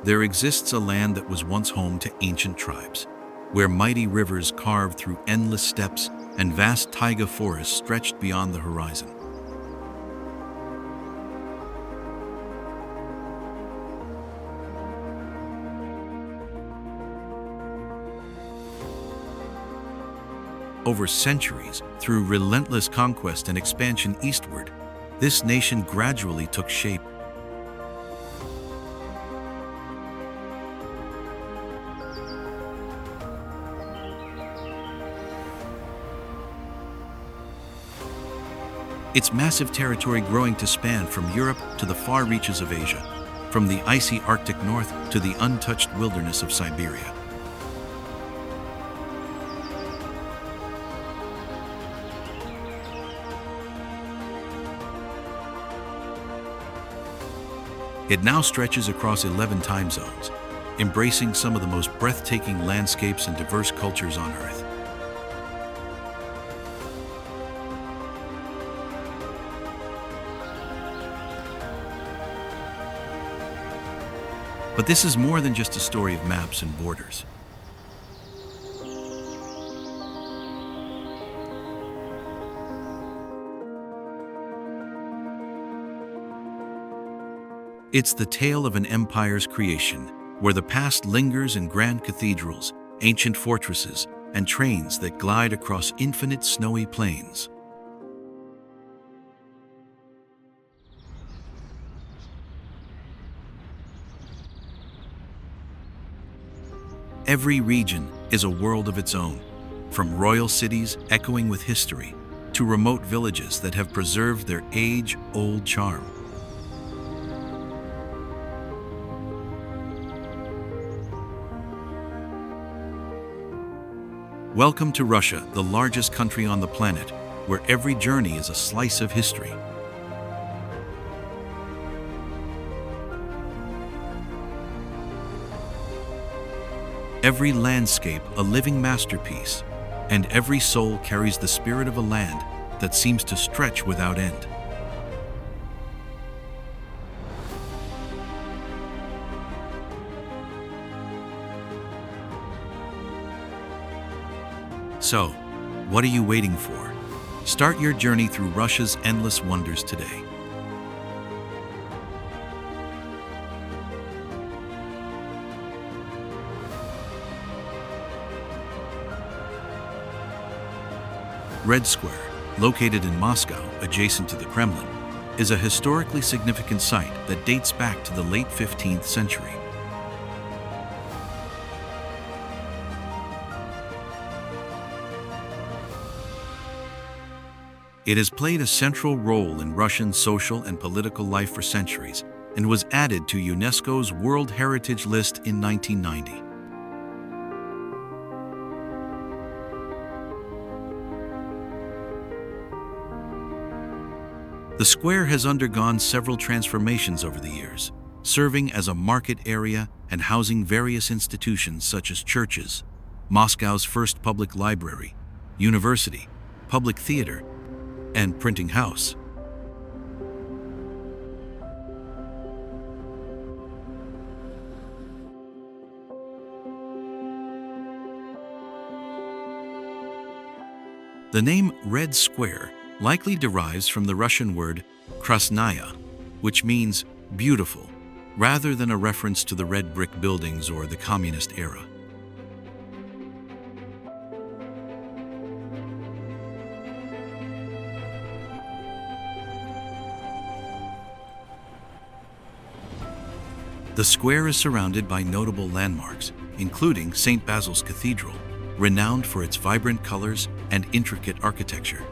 there exists a land that was once home to ancient tribes, where mighty rivers carved through endless steppes and vast taiga forests stretched beyond the horizon. Over centuries, through relentless conquest and expansion eastward, this nation gradually took shape. Its massive territory growing to span from Europe to the far reaches of Asia, from the icy Arctic north to the untouched wilderness of Siberia. It now stretches across 11 time zones, embracing some of the most breathtaking landscapes and diverse cultures on Earth. But this is more than just a story of maps and borders. It's the tale of an empire's creation, where the past lingers in grand cathedrals, ancient fortresses, and trains that glide across infinite snowy plains. Every region is a world of its own, from royal cities echoing with history to remote villages that have preserved their age-old charm. Welcome to Russia, the largest country on the planet, where every journey is a slice of history. Every landscape a living masterpiece, and every soul carries the spirit of a land that seems to stretch without end. So, what are you waiting for? Start your journey through Russia's endless wonders today. Red Square, located in Moscow, adjacent to the Kremlin, is a historically significant site that dates back to the late 15th century. It has played a central role in Russian social and political life for centuries and was added to UNESCO's World Heritage List in 1990. The square has undergone several transformations over the years, serving as a market area and housing various institutions such as churches, Moscow's first public library, university, public theater, and printing house. The name Red Square likely derives from the Russian word krasnaya, which means beautiful, rather than a reference to the red brick buildings or the communist era. The square is surrounded by notable landmarks, including St. Basil's Cathedral, renowned for its vibrant colors and intricate architecture.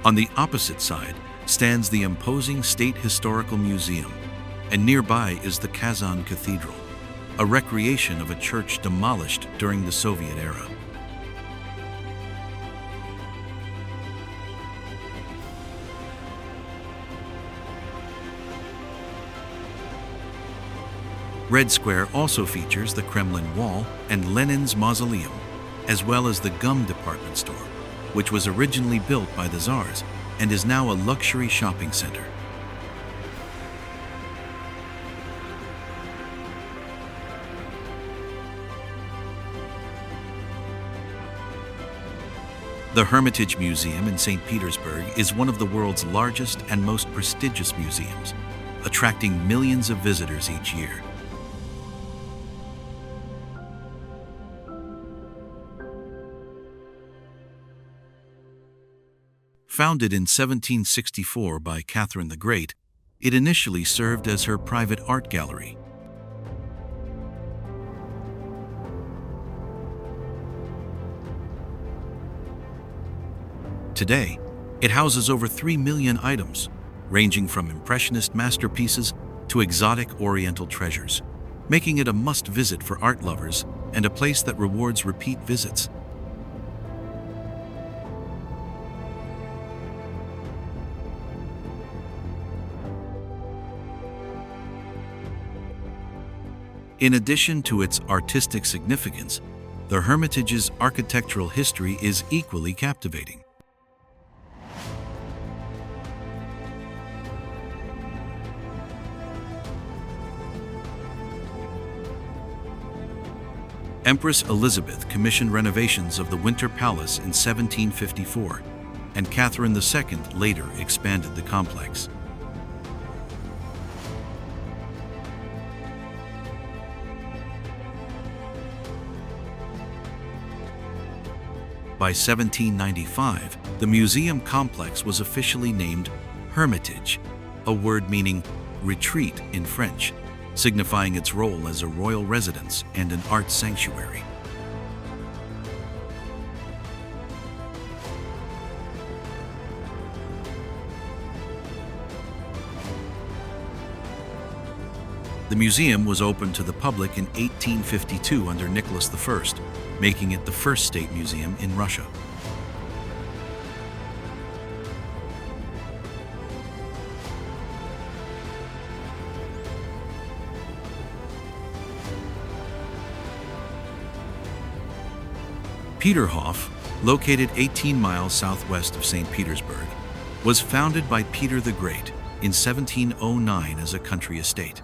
On the opposite side stands the imposing State Historical Museum, and nearby is the Kazan Cathedral, a recreation of a church demolished during the Soviet era. Red Square also features the Kremlin Wall and Lenin's Mausoleum, as well as the gum department store, which was originally built by the Tsars and is now a luxury shopping center. The Hermitage Museum in St. Petersburg is one of the world's largest and most prestigious museums, attracting millions of visitors each year. Founded in 1764 by Catherine the Great, it initially served as her private art gallery. Today, it houses over 3 million items, ranging from impressionist masterpieces to exotic Oriental treasures, making it a must-visit for art lovers and a place that rewards repeat visits. In addition to its artistic significance, the Hermitage's architectural history is equally captivating. Empress Elizabeth commissioned renovations of the Winter Palace in 1754, and Catherine II later expanded the complex. By 1795, the museum complex was officially named Hermitage, a word meaning retreat in French, signifying its role as a royal residence and an art sanctuary. The museum was opened to the public in 1852 under Nicholas I, making it the first state museum in Russia. Peterhof, located 18 miles southwest of St. Petersburg, was founded by Peter the Great in 1709 as a country estate.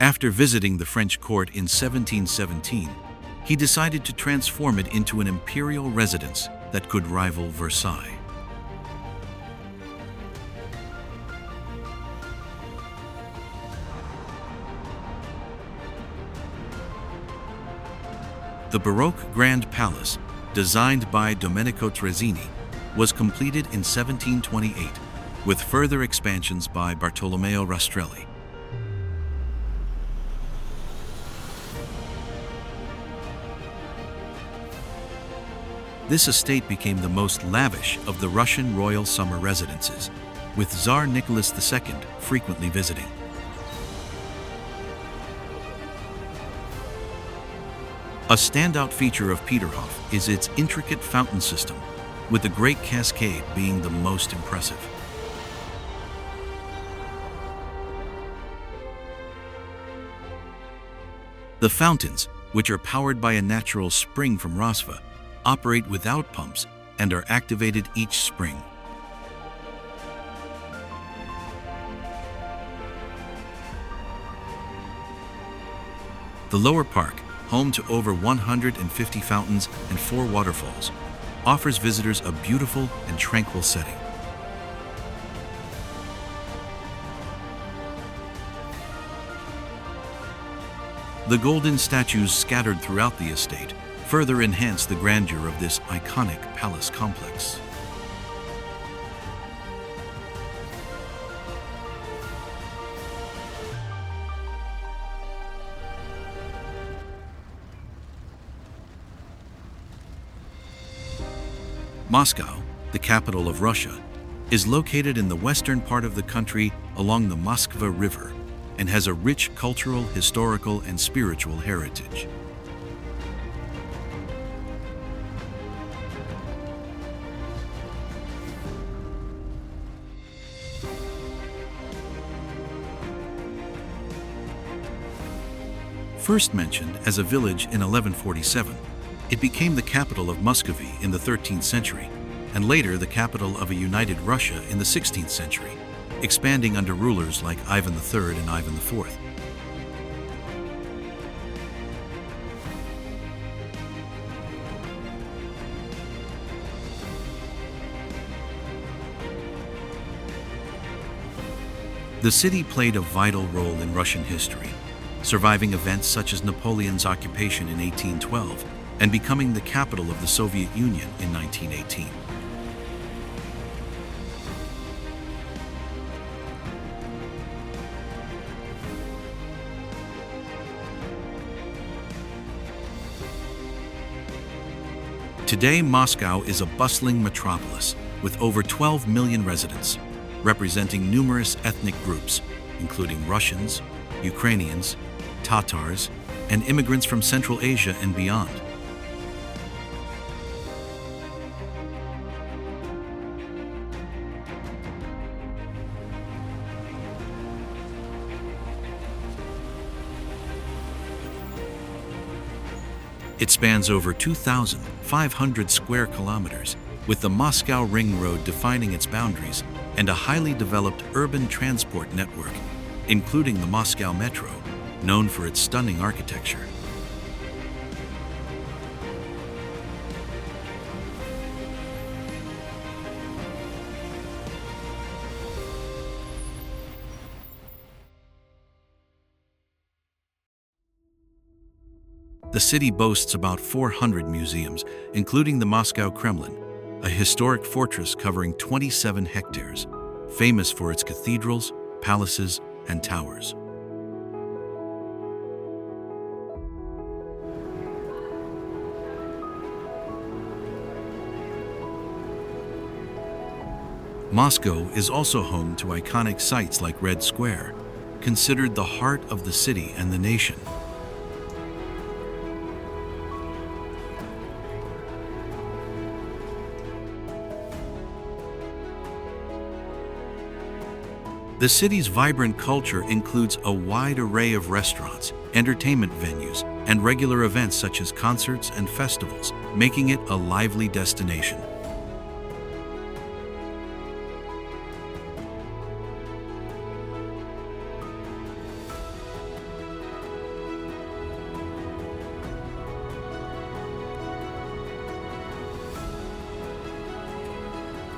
After visiting the French court in 1717, he decided to transform it into an imperial residence that could rival Versailles. The Baroque Grand Palace, designed by Domenico Trezzini, was completed in 1728, with further expansions by Bartolomeo Rastrelli. This estate became the most lavish of the Russian royal summer residences, with Tsar Nicholas II frequently visiting. A standout feature of Peterhof is its intricate fountain system, with the Great Cascade being the most impressive. The fountains, which are powered by a natural spring from Rosva, operate without pumps and are activated each spring. The lower park, home to over 150 fountains and 4 waterfalls, offers visitors a beautiful and tranquil setting. The golden statues scattered throughout the estate further enhance the grandeur of this iconic palace complex. Moscow, the capital of Russia, is located in the western part of the country along the Moskva River and has a rich cultural, historical, and spiritual heritage. First mentioned as a village in 1147, it became the capital of Muscovy in the 13th century, and later the capital of a united Russia in the 16th century, expanding under rulers like Ivan III and Ivan IV. The city played a vital role in Russian history, surviving events such as Napoleon's occupation in 1812 and becoming the capital of the Soviet Union in 1918. Today, Moscow is a bustling metropolis with over 12 million residents, representing numerous ethnic groups, including Russians, Ukrainians, Tatars, and immigrants from Central Asia and beyond. It spans over 2,500 square kilometers, with the Moscow Ring Road defining its boundaries and a highly developed urban transport network, including the Moscow Metro, known for its stunning architecture. The city boasts about 400 museums, including the Moscow Kremlin, a historic fortress covering 27 hectares, famous for its cathedrals, palaces, and towers. Moscow is also home to iconic sites like Red Square, considered the heart of the city and the nation. The city's vibrant culture includes a wide array of restaurants, entertainment venues, and regular events such as concerts and festivals, making it a lively destination.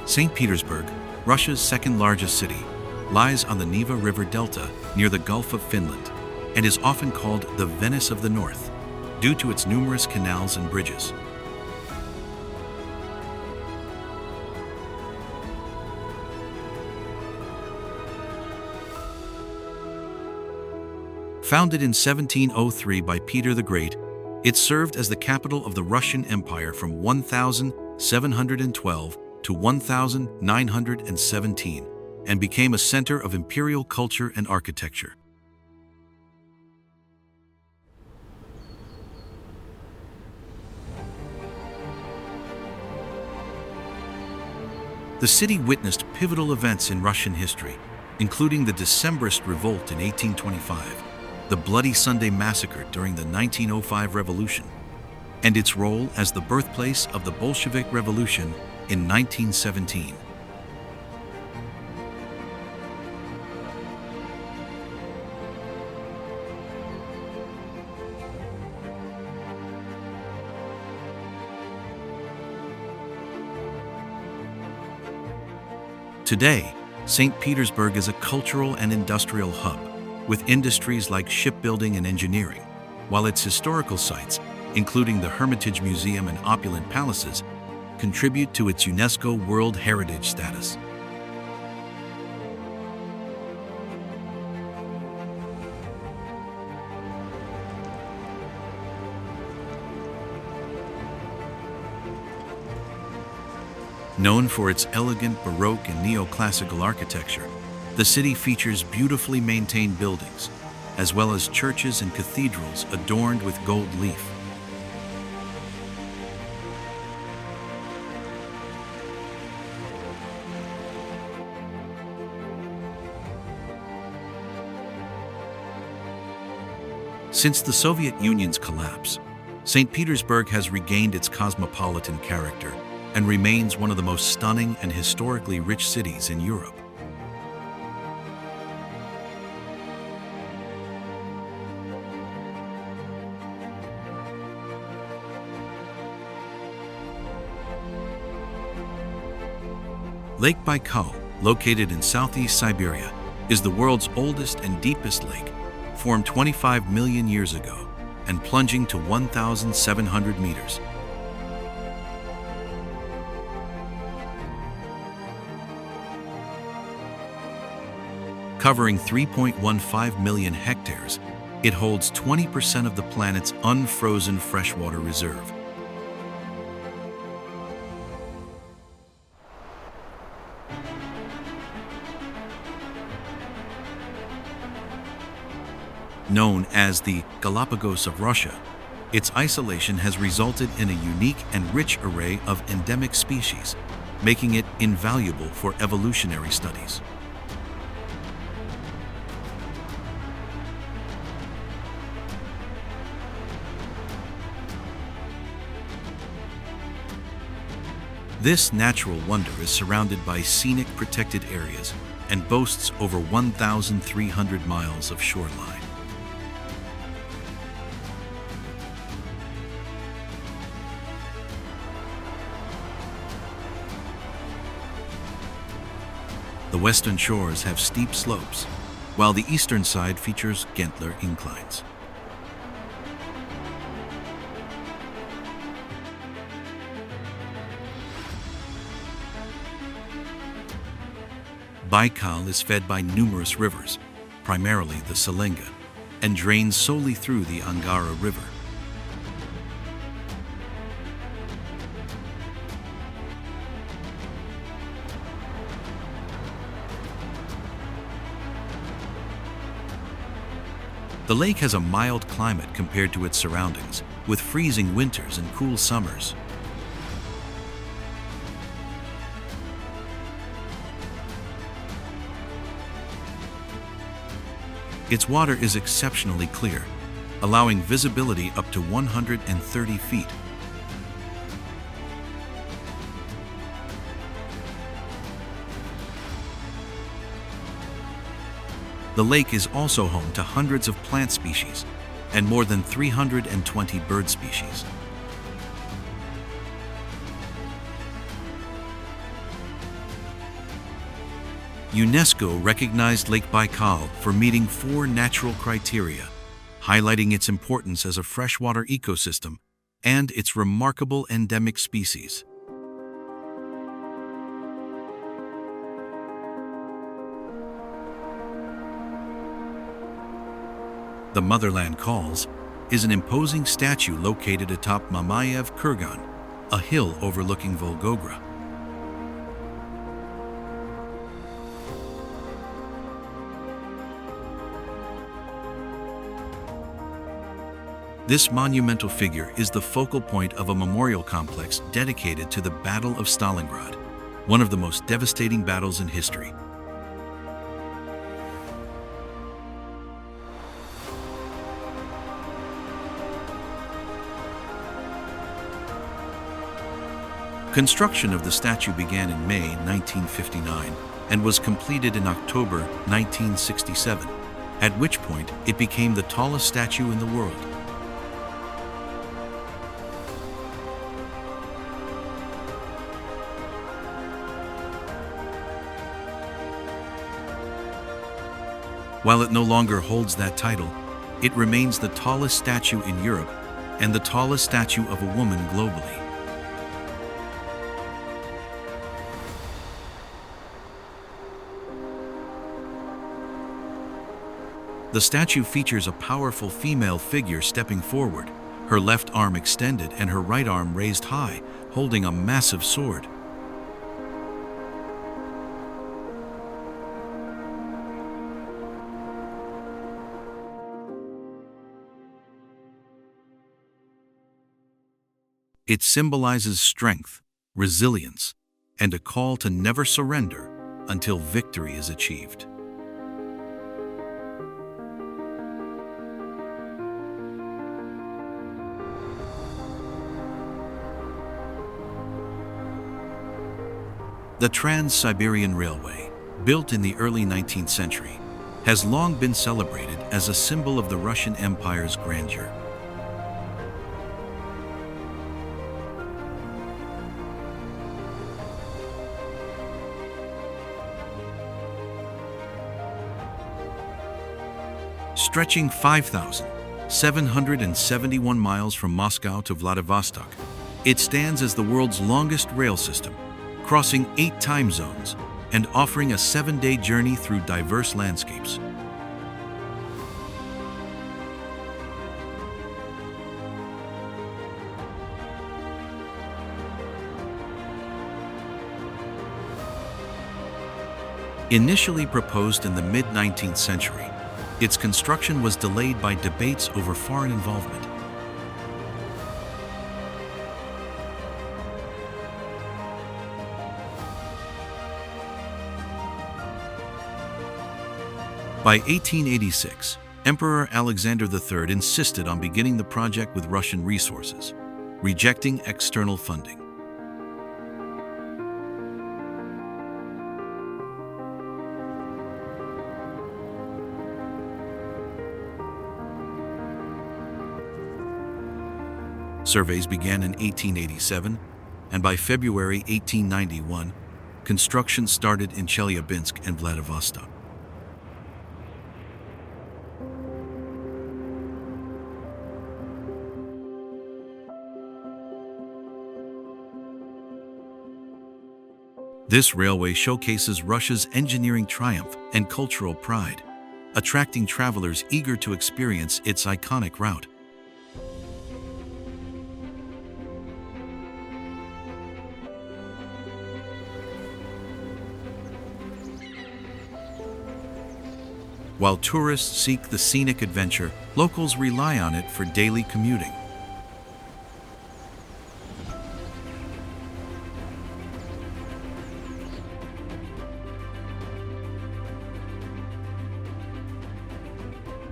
St. Petersburg, Russia's second-largest city, lies on the Neva River Delta near the Gulf of Finland and is often called the Venice of the North due to its numerous canals and bridges. Founded in 1703 by Peter the Great, it served as the capital of the Russian Empire from 1712 to 1917 and became a center of imperial culture and architecture. The city witnessed pivotal events in Russian history, including the Decembrist Revolt in 1825, the Bloody Sunday Massacre during the 1905 Revolution, and its role as the birthplace of the Bolshevik Revolution in 1917. Today, St. Petersburg is a cultural and industrial hub, with industries like shipbuilding and engineering, while its historical sites, including the Hermitage Museum and opulent palaces, contribute to its UNESCO World Heritage status. Known for its elegant Baroque and neoclassical architecture, the city features beautifully maintained buildings, as well as churches and cathedrals adorned with gold leaf. Since the Soviet Union's collapse, St. Petersburg has regained its cosmopolitan character and remains one of the most stunning and historically rich cities in Europe. Lake Baikal, located in southeast Siberia, is the world's oldest and deepest lake, formed 25 million years ago and plunging to 1,700 meters. Covering 3.15 million hectares, it holds 20% of the planet's unfrozen freshwater reserve. Known as the Galapagos of Russia, its isolation has resulted in a unique and rich array of endemic species, making it invaluable for evolutionary studies. This natural wonder is surrounded by scenic protected areas and boasts over 1,300 miles of shoreline. The western shores have steep slopes, while the eastern side features gentler inclines. Baikal is fed by numerous rivers, primarily the Selenga, and drains solely through the Angara River. The lake has a mild climate compared to its surroundings, with freezing winters and cool summers. Its water is exceptionally clear, allowing visibility up to 130 feet. The lake is also home to hundreds of plant species and more than 320 bird species. UNESCO recognized Lake Baikal for meeting 4 natural criteria, highlighting its importance as a freshwater ecosystem and its remarkable endemic species. The Motherland Calls is an imposing statue located atop Mamayev Kurgan, a hill overlooking Volgograd. This monumental figure is the focal point of a memorial complex dedicated to the Battle of Stalingrad, one of the most devastating battles in history. Construction of the statue began in May 1959 and was completed in October 1967, at which point it became the tallest statue in the world. While it no longer holds that title, it remains the tallest statue in Europe and the tallest statue of a woman globally. The statue features a powerful female figure stepping forward, her left arm extended and her right arm raised high, holding a massive sword. It symbolizes strength, resilience, and a call to never surrender until victory is achieved. The Trans-Siberian Railway, built in the early 19th century, has long been celebrated as a symbol of the Russian Empire's grandeur. Stretching 5,771 miles from Moscow to Vladivostok, it stands as the world's longest rail system, crossing 8 time zones and offering a 7-day journey through diverse landscapes. Initially proposed in the mid-19th century, its construction was delayed by debates over foreign involvement. By 1886, Emperor Alexander III insisted on beginning the project with Russian resources, rejecting external funding. Surveys began in 1887, and by February 1891, construction started in Chelyabinsk and Vladivostok. This railway showcases Russia's engineering triumph and cultural pride, attracting travelers eager to experience its iconic route. While tourists seek the scenic adventure, locals rely on it for daily commuting.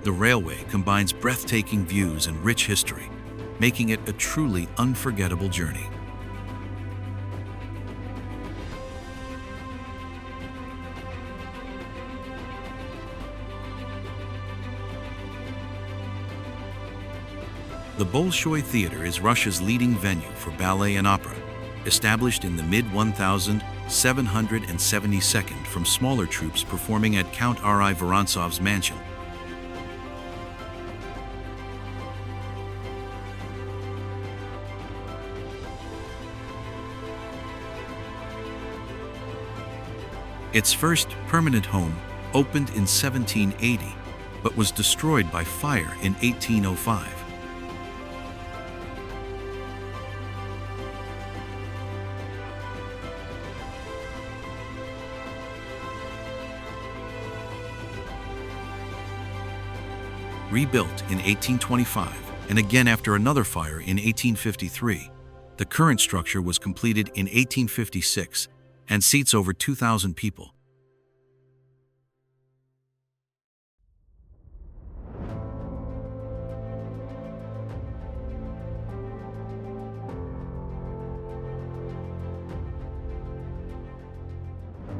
The railway combines breathtaking views and rich history, making it a truly unforgettable journey. The Bolshoi Theater is Russia's leading venue for ballet and opera, established in the mid-1772 from smaller troupes performing at Count R.I. Vorontsov's mansion. Its first permanent home opened in 1780, but was destroyed by fire in 1805. Rebuilt in 1825 and again after another fire in 1853, the current structure was completed in 1856 and seats over 2,000 people.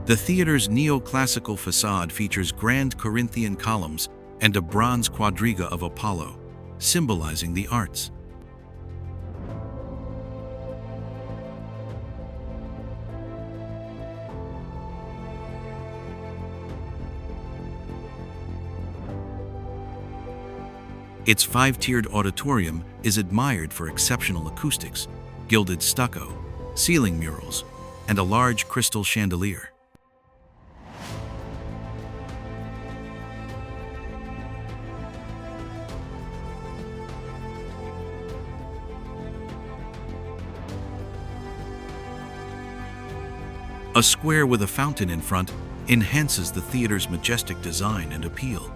The theater's neoclassical facade features grand Corinthian columns and a bronze quadriga of Apollo, symbolizing the arts. Its 5-tiered auditorium is admired for exceptional acoustics, gilded stucco, ceiling murals, and a large crystal chandelier. A square with a fountain in front enhances the theater's majestic design and appeal.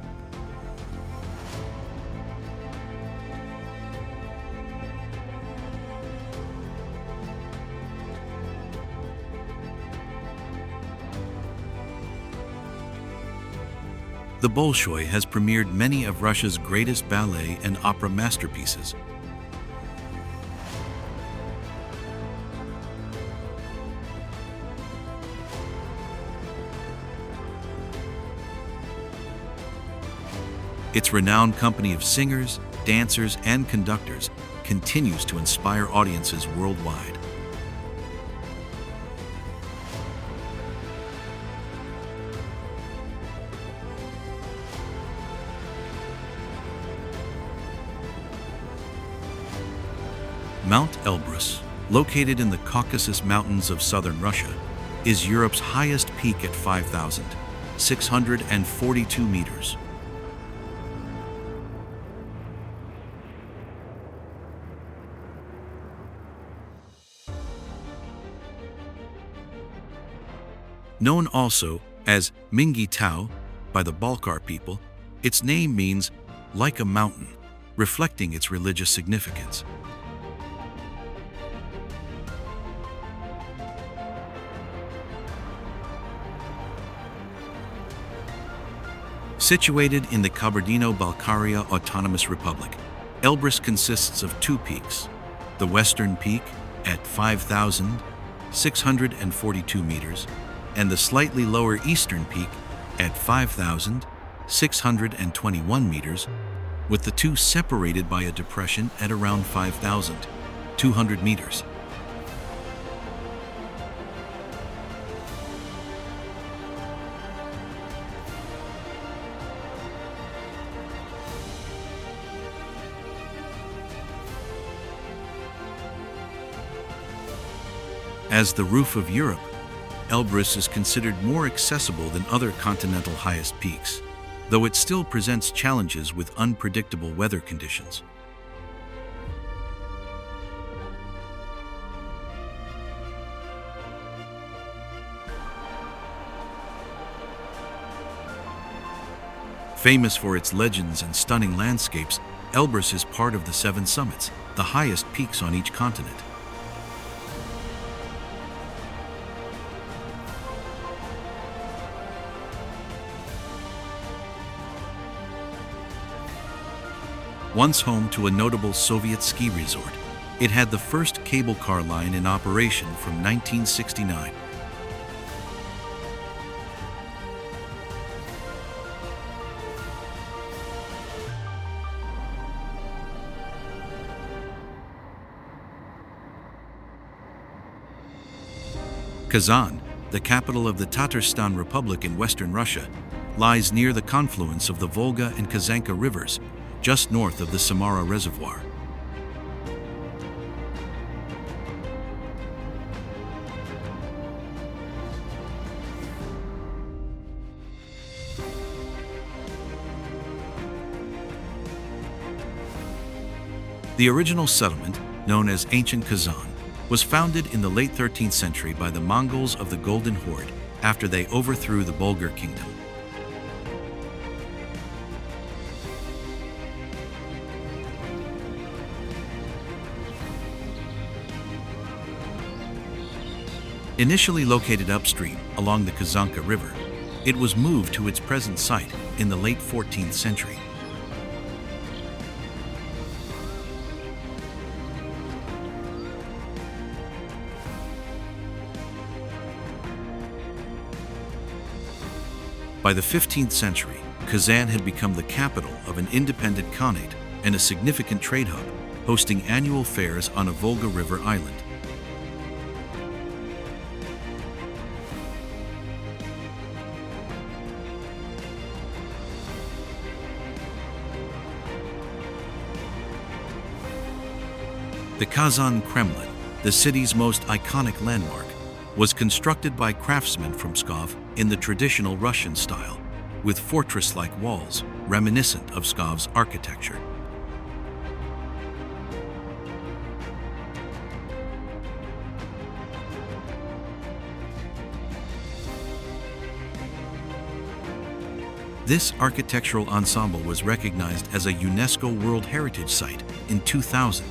The Bolshoi has premiered many of Russia's greatest ballet and opera masterpieces. Its renowned company of singers, dancers, and conductors continues to inspire audiences worldwide. Mount Elbrus, located in the Caucasus Mountains of southern Russia, is Europe's highest peak at 5,642 meters. Known also as Mingi Tao by the Balkar people, its name means like a mountain, reflecting its religious significance. Situated in the Kabardino-Balkaria Autonomous Republic, Elbrus consists of two peaks: the western peak at 5,642 meters and the slightly lower eastern peak at 5,621 meters, with the two separated by a depression at around 5,200 meters. As the roof of Europe, Elbrus is considered more accessible than other continental highest peaks, though it still presents challenges with unpredictable weather conditions. Famous for its legends and stunning landscapes, Elbrus is part of the Seven Summits, the highest peaks on each continent. Once home to a notable Soviet ski resort, it had the first cable car line in operation from 1969. Kazan, the capital of the Tatarstan Republic in western Russia, lies near the confluence of the Volga and Kazanka rivers, just north of the Samara Reservoir. The original settlement, known as Ancient Kazan, was founded in the late 13th century by the Mongols of the Golden Horde after they overthrew the Bulgar kingdom. Initially located upstream along the Kazanka River, it was moved to its present site in the late 14th century. By the 15th century, Kazan had become the capital of an independent khanate and a significant trade hub, hosting annual fairs on a Volga River island. The Kazan Kremlin, the city's most iconic landmark, was constructed by craftsmen from Pskov in the traditional Russian style, with fortress-like walls reminiscent of Pskov's architecture. This architectural ensemble was recognized as a UNESCO World Heritage Site in 2000.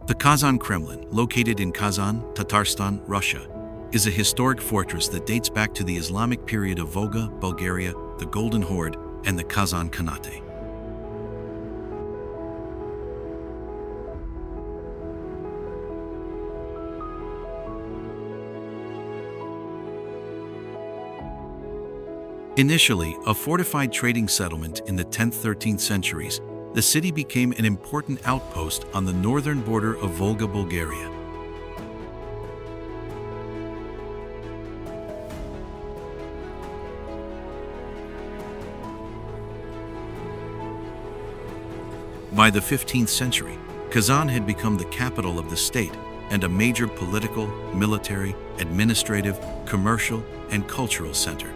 The Kazan Kremlin, located in Kazan, Tatarstan, Russia, is a historic fortress that dates back to the Islamic period of Volga, Bulgaria, the Golden Horde, and the Kazan Khanate. Initially a fortified trading settlement in the 10th-13th centuries, the city became an important outpost on the northern border of Volga, Bulgaria. By the 15th century, Kazan had become the capital of the state and a major political, military, administrative, commercial, and cultural center.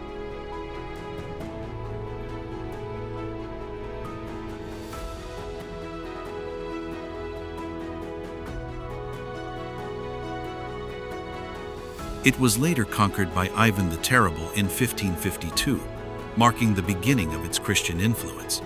It was later conquered by Ivan the Terrible in 1552, marking the beginning of its Christian influence.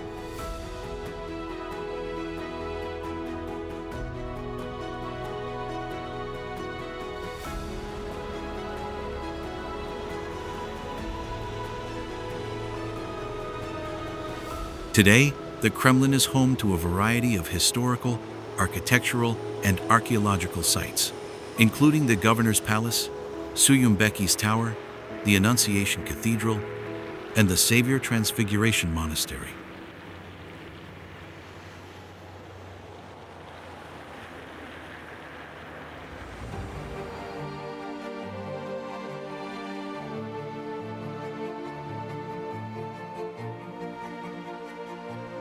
Today, the Kremlin is home to a variety of historical, architectural, and archaeological sites, including the Governor's Palace, Suyumbeki's Tower, the Annunciation Cathedral, and the Savior Transfiguration Monastery.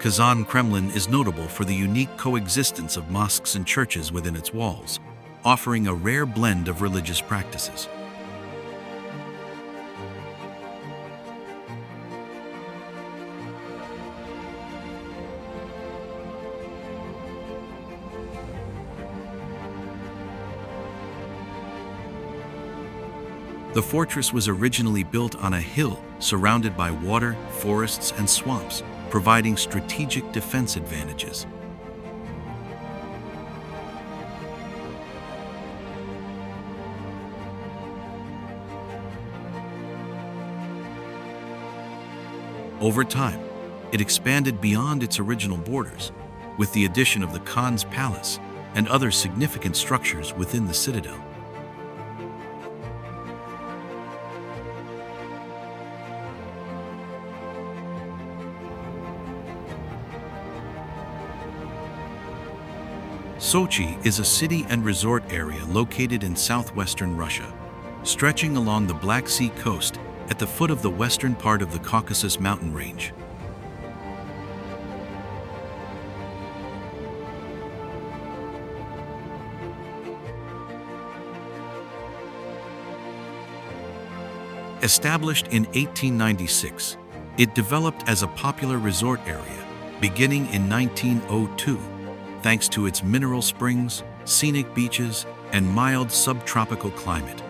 Kazan Kremlin is notable for the unique coexistence of mosques and churches within its walls, offering a rare blend of religious practices. The fortress was originally built on a hill surrounded by water, forests, and swamps, providing strategic defense advantages. Over time, it expanded beyond its original borders, with the addition of the Khan's palace and other significant structures within the citadel. Sochi is a city and resort area located in southwestern Russia, stretching along the Black Sea coast at the foot of the western part of the Caucasus mountain range. Established in 1896, it developed as a popular resort area beginning in 1902. Thanks to its mineral springs, scenic beaches, and mild subtropical climate.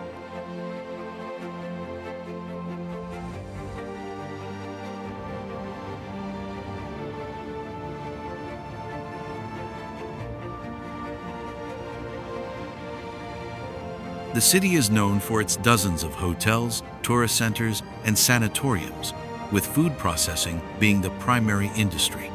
The city is known for its dozens of hotels, tourist centers, and sanatoriums, with food processing being the primary industry.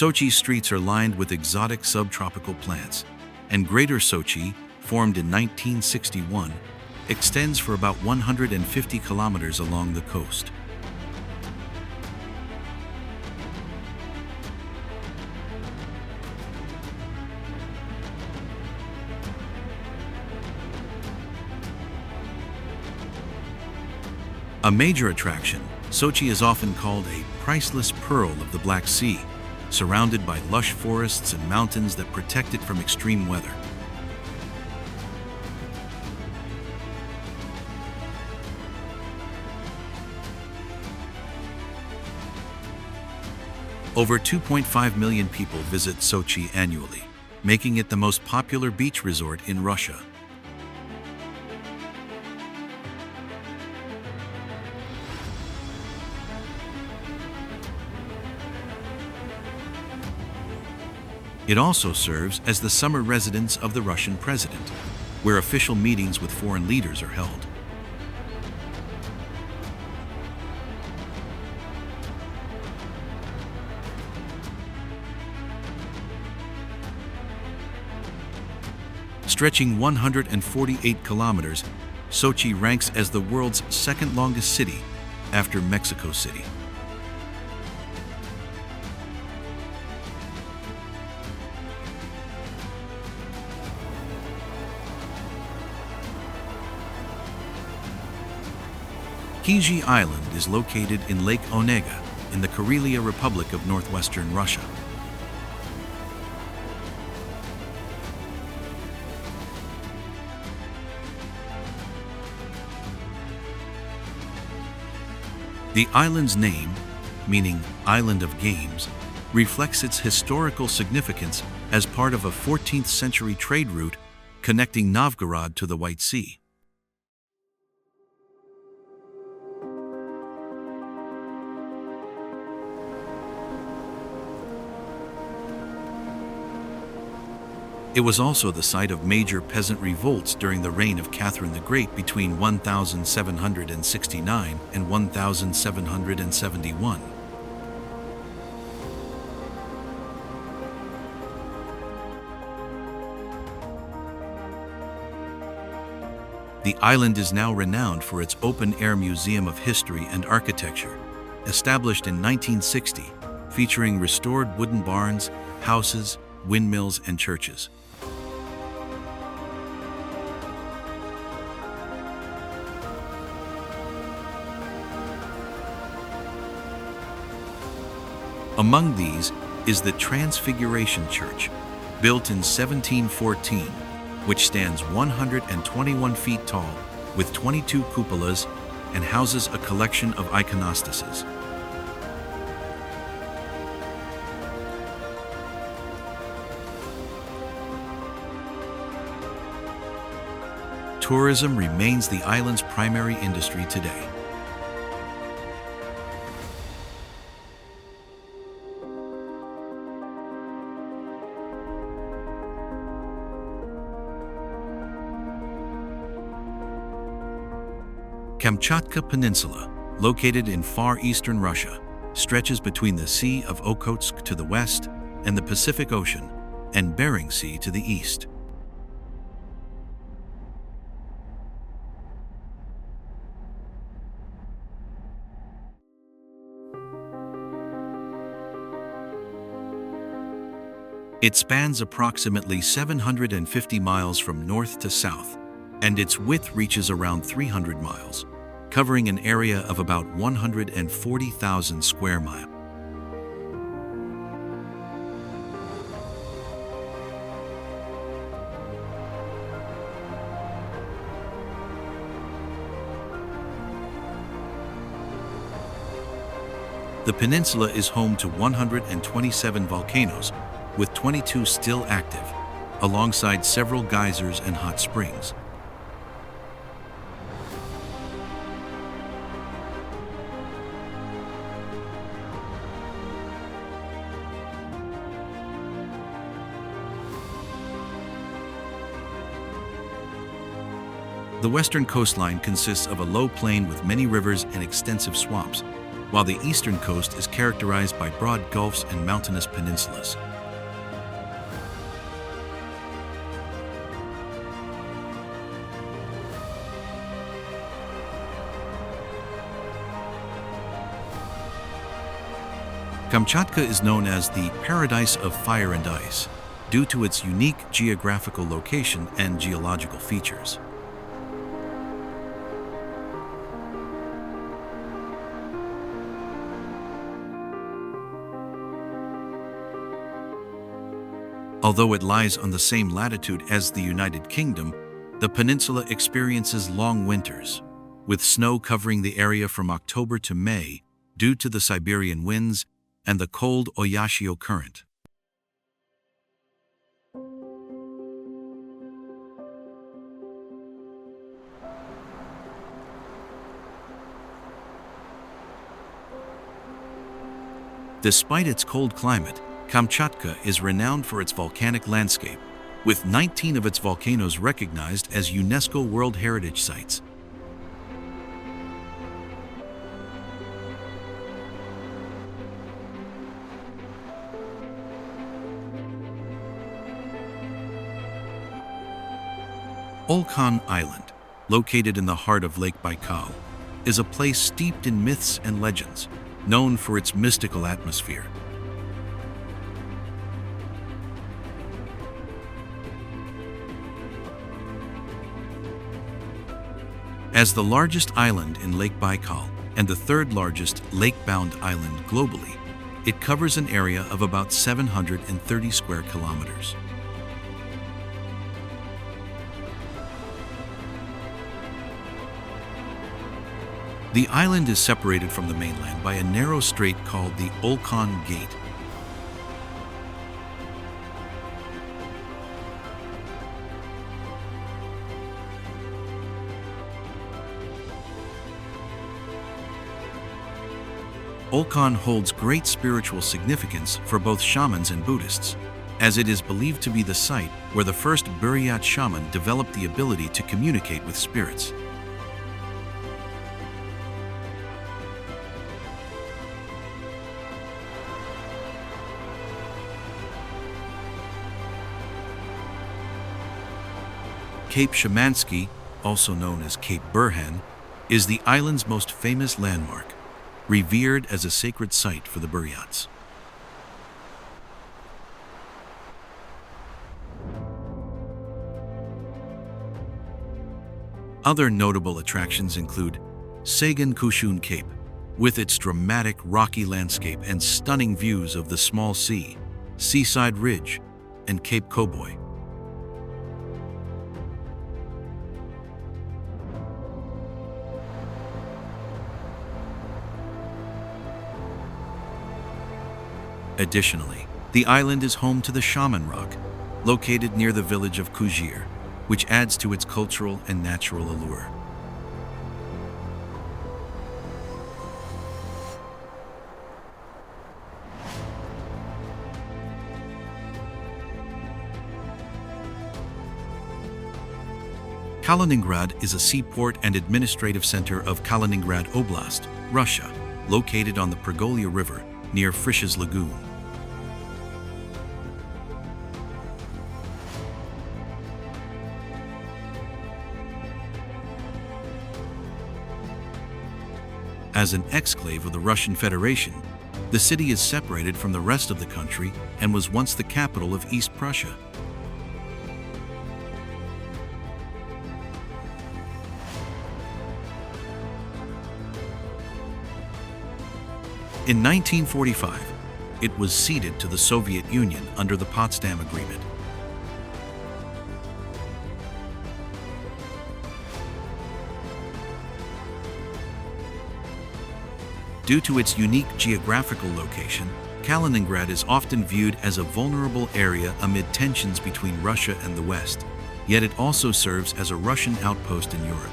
Sochi's streets are lined with exotic subtropical plants, and Greater Sochi, formed in 1961, extends for about 150 kilometers along the coast. A major attraction, Sochi is often called a priceless pearl of the Black Sea, surrounded by lush forests and mountains that protect it from extreme weather. Over 2.5 million people visit Sochi annually, making it the most popular beach resort in Russia. It also serves as the summer residence of the Russian president, where official meetings with foreign leaders are held. Stretching 148 kilometers, Sochi ranks as the world's second longest city after Mexico City. Kiji Island is located in Lake Onega in the Karelia Republic of northwestern Russia. The island's name, meaning Island of Games, reflects its historical significance as part of a 14th century trade route connecting Novgorod to the White Sea. It was also the site of major peasant revolts during the reign of Catherine the Great between 1769 and 1771. The island is now renowned for its open-air museum of history and architecture, established in 1960, featuring restored wooden barns, houses, windmills, and churches. Among these is the Transfiguration Church, built in 1714, which stands 121 feet tall with 22 cupolas and houses a collection of iconostases. Tourism remains the island's primary industry today. Kamchatka Peninsula, located in far eastern Russia, stretches between the Sea of Okhotsk to the west and the Pacific Ocean and Bering Sea to the east. It spans approximately 750 miles from north to south, and its width reaches around 300 miles, covering an area of about 140,000 square miles. The peninsula is home to 127 volcanoes, with 22 still active, alongside several geysers and hot springs. The western coastline consists of a low plain with many rivers and extensive swamps, while the eastern coast is characterized by broad gulfs and mountainous peninsulas. Kamchatka is known as the Paradise of Fire and Ice due to its unique geographical location and geological features. Although it lies on the same latitude as the United Kingdom, the peninsula experiences long winters, with snow covering the area from October to May due to the Siberian winds and the cold Oyashio current. Despite its cold climate, Kamchatka is renowned for its volcanic landscape, with 19 of its volcanoes recognized as UNESCO World Heritage Sites. Olkhon Island, located in the heart of Lake Baikal, is a place steeped in myths and legends, known for its mystical atmosphere. As the largest island in Lake Baikal and the third largest lake-bound island globally, it covers an area of about 730 square kilometers. The island is separated from the mainland by a narrow strait called the Olkhon Gate. Olkhon holds great spiritual significance for both shamans and Buddhists, as it is believed to be the site where the first Buryat shaman developed the ability to communicate with spirits. Cape Shamansky, also known as Cape Burhan, is the island's most famous landmark, revered as a sacred site for the Buryats. Other notable attractions include Sagan Kushun Cape, with its dramatic rocky landscape and stunning views of the small sea, Seaside Ridge, and Cape Cowboy. Additionally, the island is home to the Shaman Rock, located near the village of Kujir, which adds to its cultural and natural allure. Kaliningrad is a seaport and administrative center of Kaliningrad Oblast, Russia, located on the Pergolia River near Frisch's Lagoon. As an exclave of the Russian Federation, the city is separated from the rest of the country and was once the capital of East Prussia. In 1945, it was ceded to the Soviet Union under the Potsdam Agreement. Due to its unique geographical location, Kaliningrad is often viewed as a vulnerable area amid tensions between Russia and the West, yet it also serves as a Russian outpost in Europe.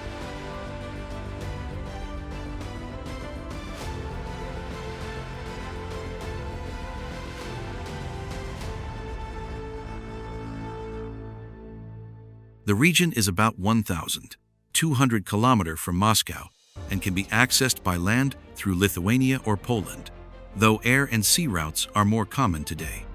The region is about 1,200 kilometers from Moscow and can be accessed by land through Lithuania or Poland, though air and sea routes are more common today.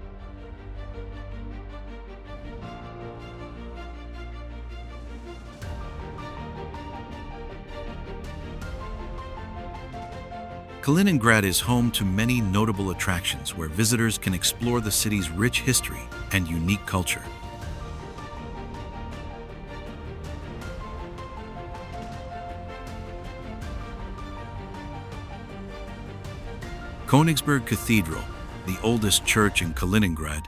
Kaliningrad is home to many notable attractions where visitors can explore the city's rich history and unique culture. Königsberg Cathedral, the oldest church in Kaliningrad,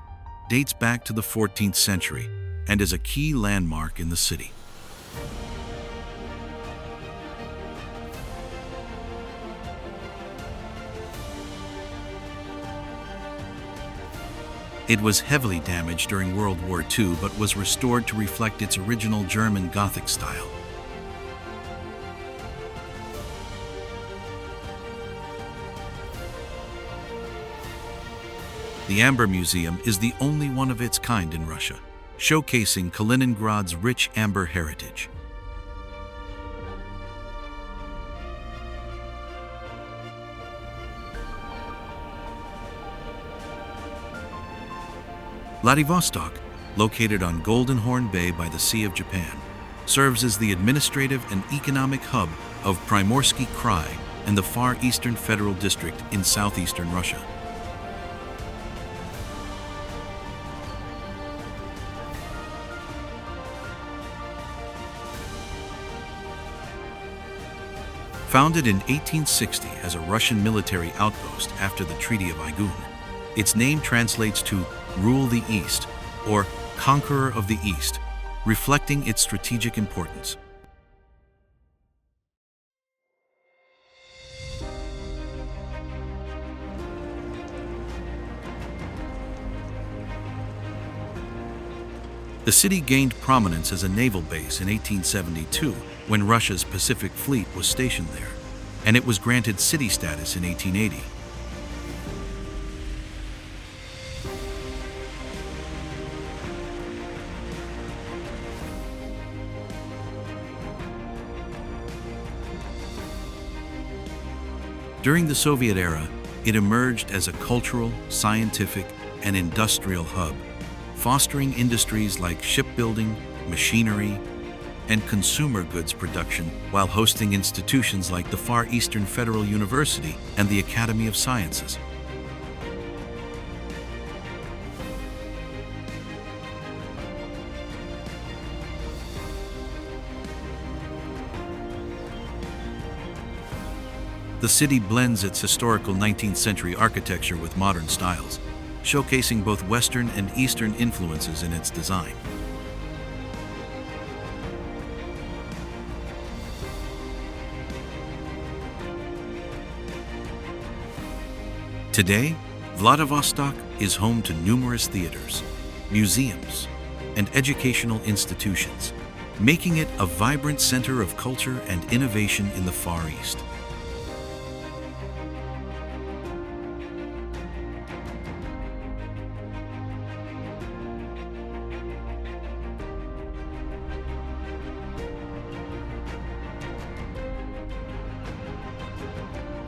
dates back to the 14th century and is a key landmark in the city. It was heavily damaged during World War II but was restored to reflect its original German Gothic style. The Amber Museum is the only one of its kind in Russia, showcasing Kaliningrad's rich amber heritage. Vladivostok, located on Golden Horn Bay by the Sea of Japan, serves as the administrative and economic hub of Primorsky Krai and the Far Eastern Federal District in southeastern Russia. Founded in 1860 as a Russian military outpost after the Treaty of Irgun, its name translates to "Rule the East" or "Conqueror of the East," reflecting its strategic importance. The city gained prominence as a naval base in 1872 when Russia's Pacific Fleet was stationed there, and it was granted city status in 1880. During the Soviet era, it emerged as a cultural, scientific, and industrial hub, fostering industries like shipbuilding, machinery, and consumer goods production, while hosting institutions like the Far Eastern Federal University and the Academy of Sciences. The city blends its historical 19th century architecture with modern styles, showcasing both Western and Eastern influences in its design. Today, Vladivostok is home to numerous theaters, museums, and educational institutions, making it a vibrant center of culture and innovation in the Far East.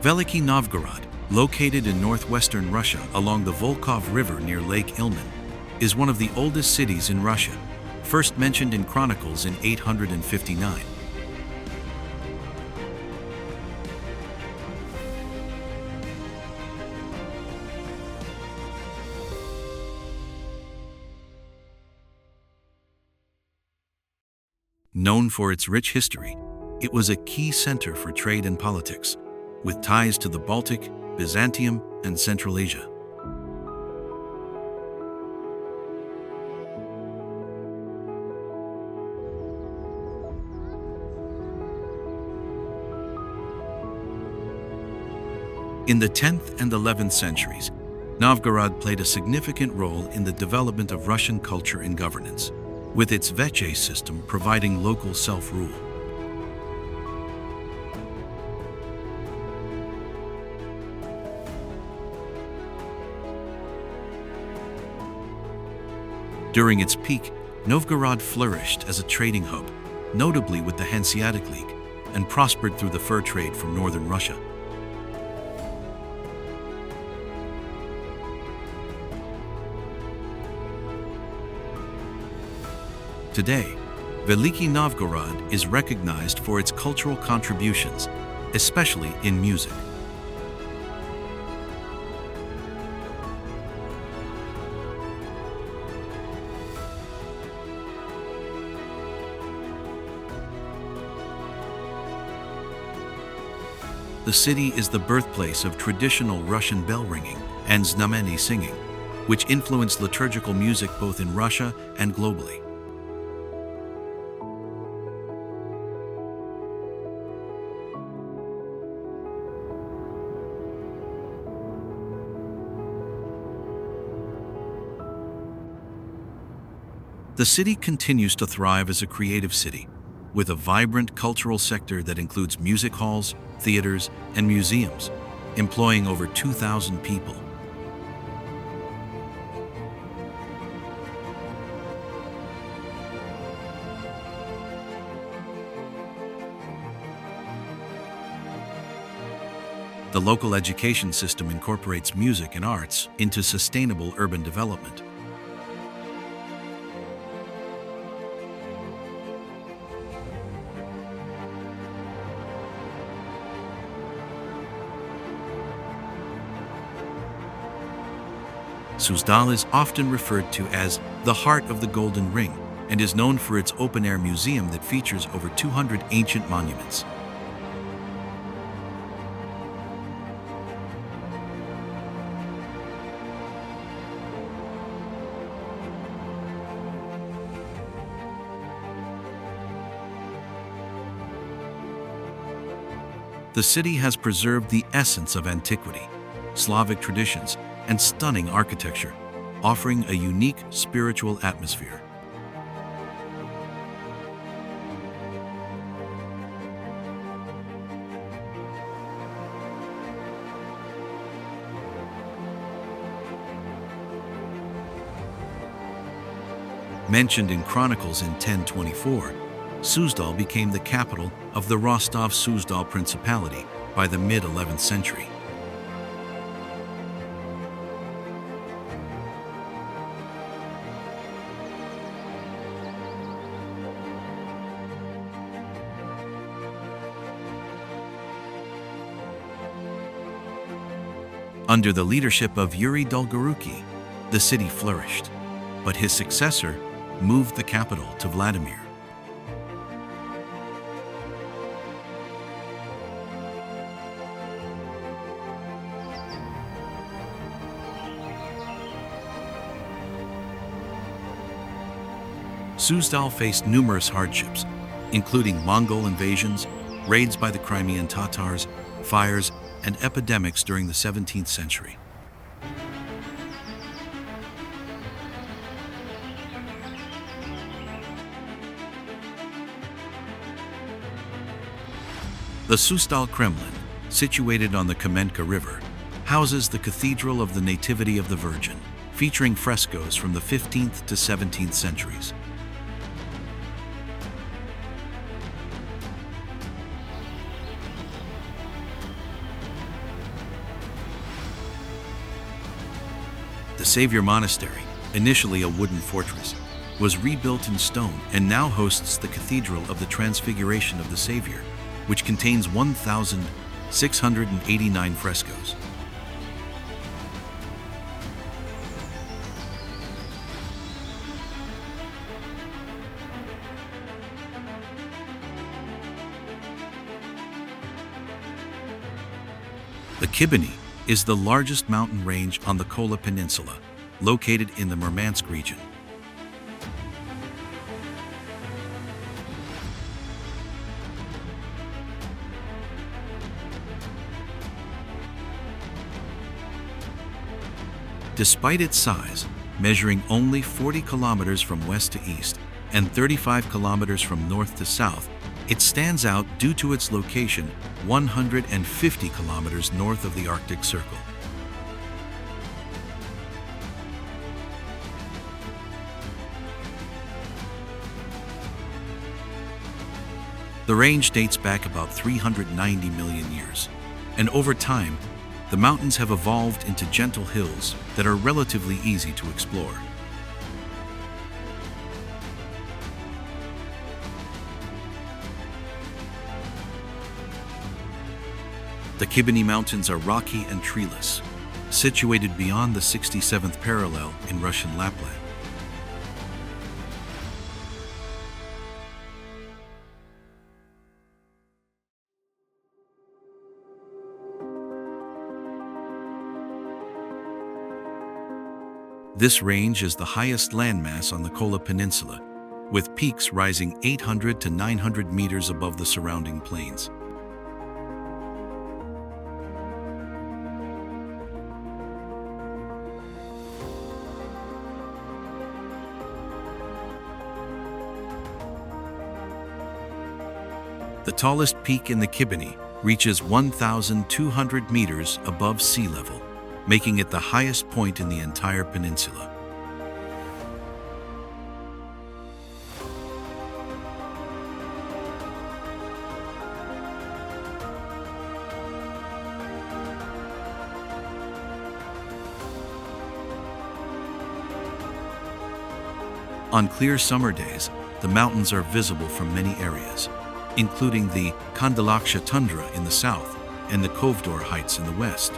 Veliky Novgorod, located in northwestern Russia along the Volkhov River near Lake Ilmen, is one of the oldest cities in Russia, first mentioned in chronicles in 859. Known for its rich history, it was a key center for trade and politics, with ties to the Baltic, Byzantium, and Central Asia. In the 10th and 11th centuries, Novgorod played a significant role in the development of Russian culture and governance, with its veche system providing local self-rule. During its peak, Novgorod flourished as a trading hub, notably with the Hanseatic League, and prospered through the fur trade from northern Russia. Today, Veliky Novgorod is recognized for its cultural contributions, especially in music. The city is the birthplace of traditional Russian bell ringing and znameny singing, which influenced liturgical music both in Russia and globally. The city continues to thrive as a creative city, with a vibrant cultural sector that includes music halls, theaters, and museums, employing over 2,000 people. The local education system incorporates music and arts into sustainable urban development. Suzdal is often referred to as the heart of the Golden Ring and is known for its open-air museum that features over 200 ancient monuments. The city has preserved the essence of antiquity, Slavic traditions, and stunning architecture, offering a unique spiritual atmosphere. Mentioned in Chronicles in 1024, Suzdal became the capital of the Rostov-Suzdal Principality by the mid-11th century. Under the leadership of Yuri Dolgoruki, the city flourished, but his successor moved the capital to Vladimir. Suzdal faced numerous hardships, including Mongol invasions, raids by the Crimean Tatars, fires, and epidemics during the 17th century. The Suzdal Kremlin, situated on the Kamenka River, houses the Cathedral of the Nativity of the Virgin, featuring frescoes from the 15th to 17th centuries. The Savior Monastery, initially a wooden fortress, was rebuilt in stone and now hosts the Cathedral of the Transfiguration of the Savior, which contains 1,689 frescoes. The Kibini is the largest mountain range on the Kola Peninsula, located in the Murmansk region. Despite its size, measuring only 40 kilometers from west to east and 35 kilometers from north to south, it stands out due to its location 150 kilometers north of the Arctic Circle. The range dates back about 390 million years, and over time, the mountains have evolved into gentle hills that are relatively easy to explore. The Kibini Mountains are rocky and treeless, situated beyond the 67th parallel in Russian Lapland. This range is the highest landmass on the Kola Peninsula, with peaks rising 800 to 900 meters above the surrounding plains. The tallest peak in the Kibini reaches 1,200 meters above sea level, making it the highest point in the entire peninsula. On clear summer days, the mountains are visible from many areas, including the Kandalaksha tundra in the south and the Kovdor Heights in the west.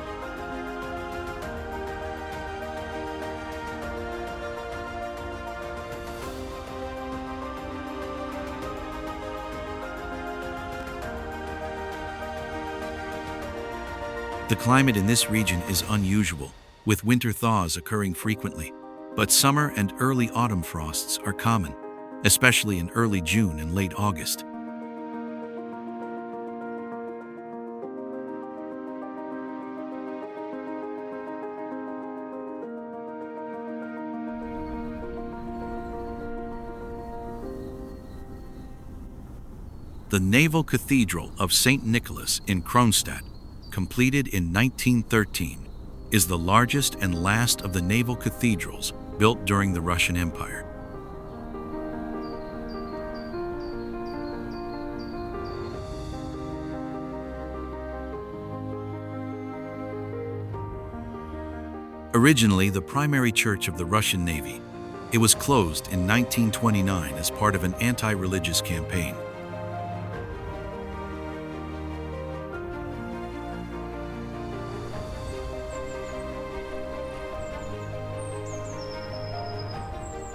The climate in this region is unusual, with winter thaws occurring frequently, but summer and early autumn frosts are common, especially in early June and late August. The Naval Cathedral of St. Nicholas in Kronstadt, completed in 1913, is the largest and last of the naval cathedrals built during the Russian Empire. Originally the primary church of the Russian Navy, it was closed in 1929 as part of an anti-religious campaign.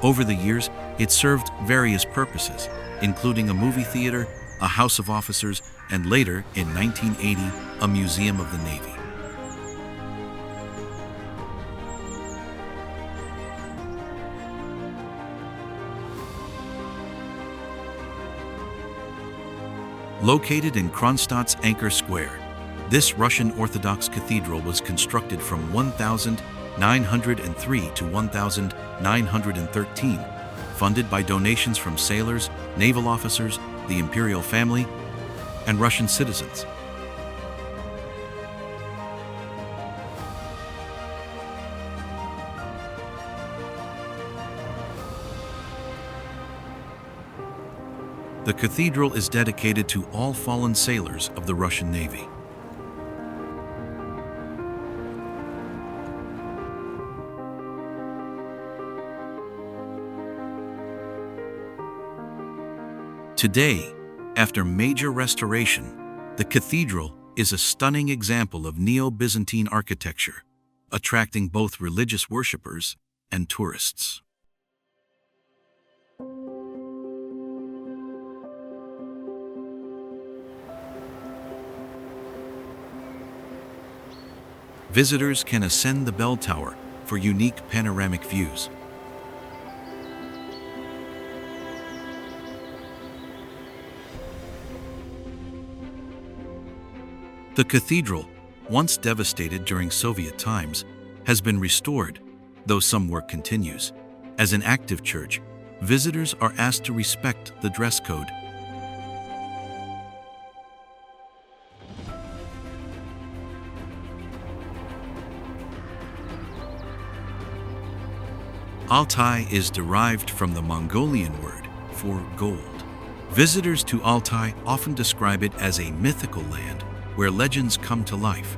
Over the years, it served various purposes, including a movie theater, a house of officers, and later, in 1980, a museum of the Navy. Located in Kronstadt's Anchor Square, this Russian Orthodox cathedral was constructed from 1903 to 1913, funded by donations from sailors, naval officers, the imperial family, and Russian citizens. The cathedral is dedicated to all fallen sailors of the Russian Navy. Today, after major restoration, the cathedral is a stunning example of Neo-Byzantine architecture, attracting both religious worshippers and tourists. Visitors can ascend the bell tower for unique panoramic views. The cathedral, once devastated during Soviet times, has been restored, though some work continues. As an active church, visitors are asked to respect the dress code. Altai is derived from the Mongolian word for gold. Visitors to Altai often describe it as a mythical land where legends come to life.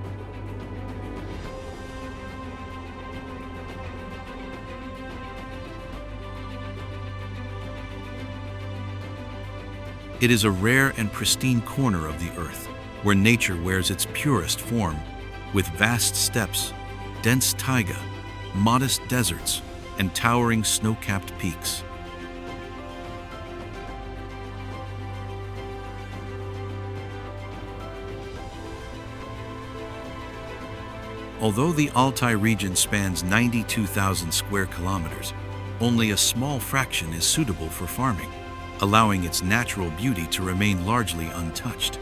It is a rare and pristine corner of the earth where nature wears its purest form, with vast steppes, dense taiga, modest deserts, and towering snow-capped peaks. Although the Altai region spans 92,000 square kilometers, only a small fraction is suitable for farming, allowing its natural beauty to remain largely untouched.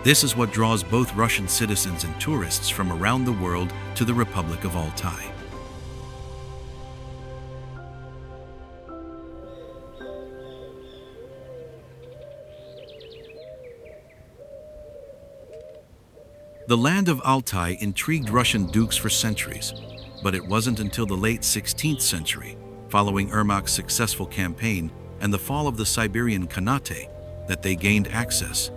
This is what draws both Russian citizens and tourists from around the world to the Republic of Altai. The land of Altai intrigued Russian dukes for centuries, but it wasn't until the late 16th century, following Ermak's successful campaign and the fall of the Siberian Khanate, that they gained access.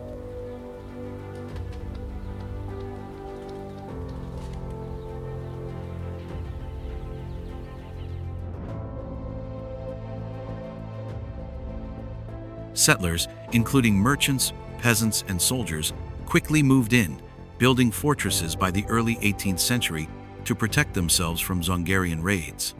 Settlers, including merchants, peasants, and soldiers, quickly moved in, building fortresses by the early 18th century to protect themselves from Zongarian raids.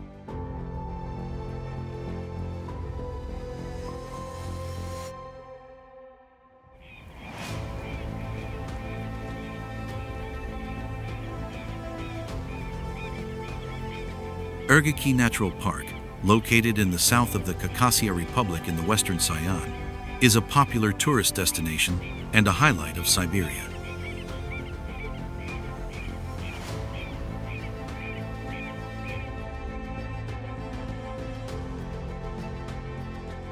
Ergaki Natural Park, located in the south of the Khakassia Republic in the western Siam, is a popular tourist destination and a highlight of Siberia.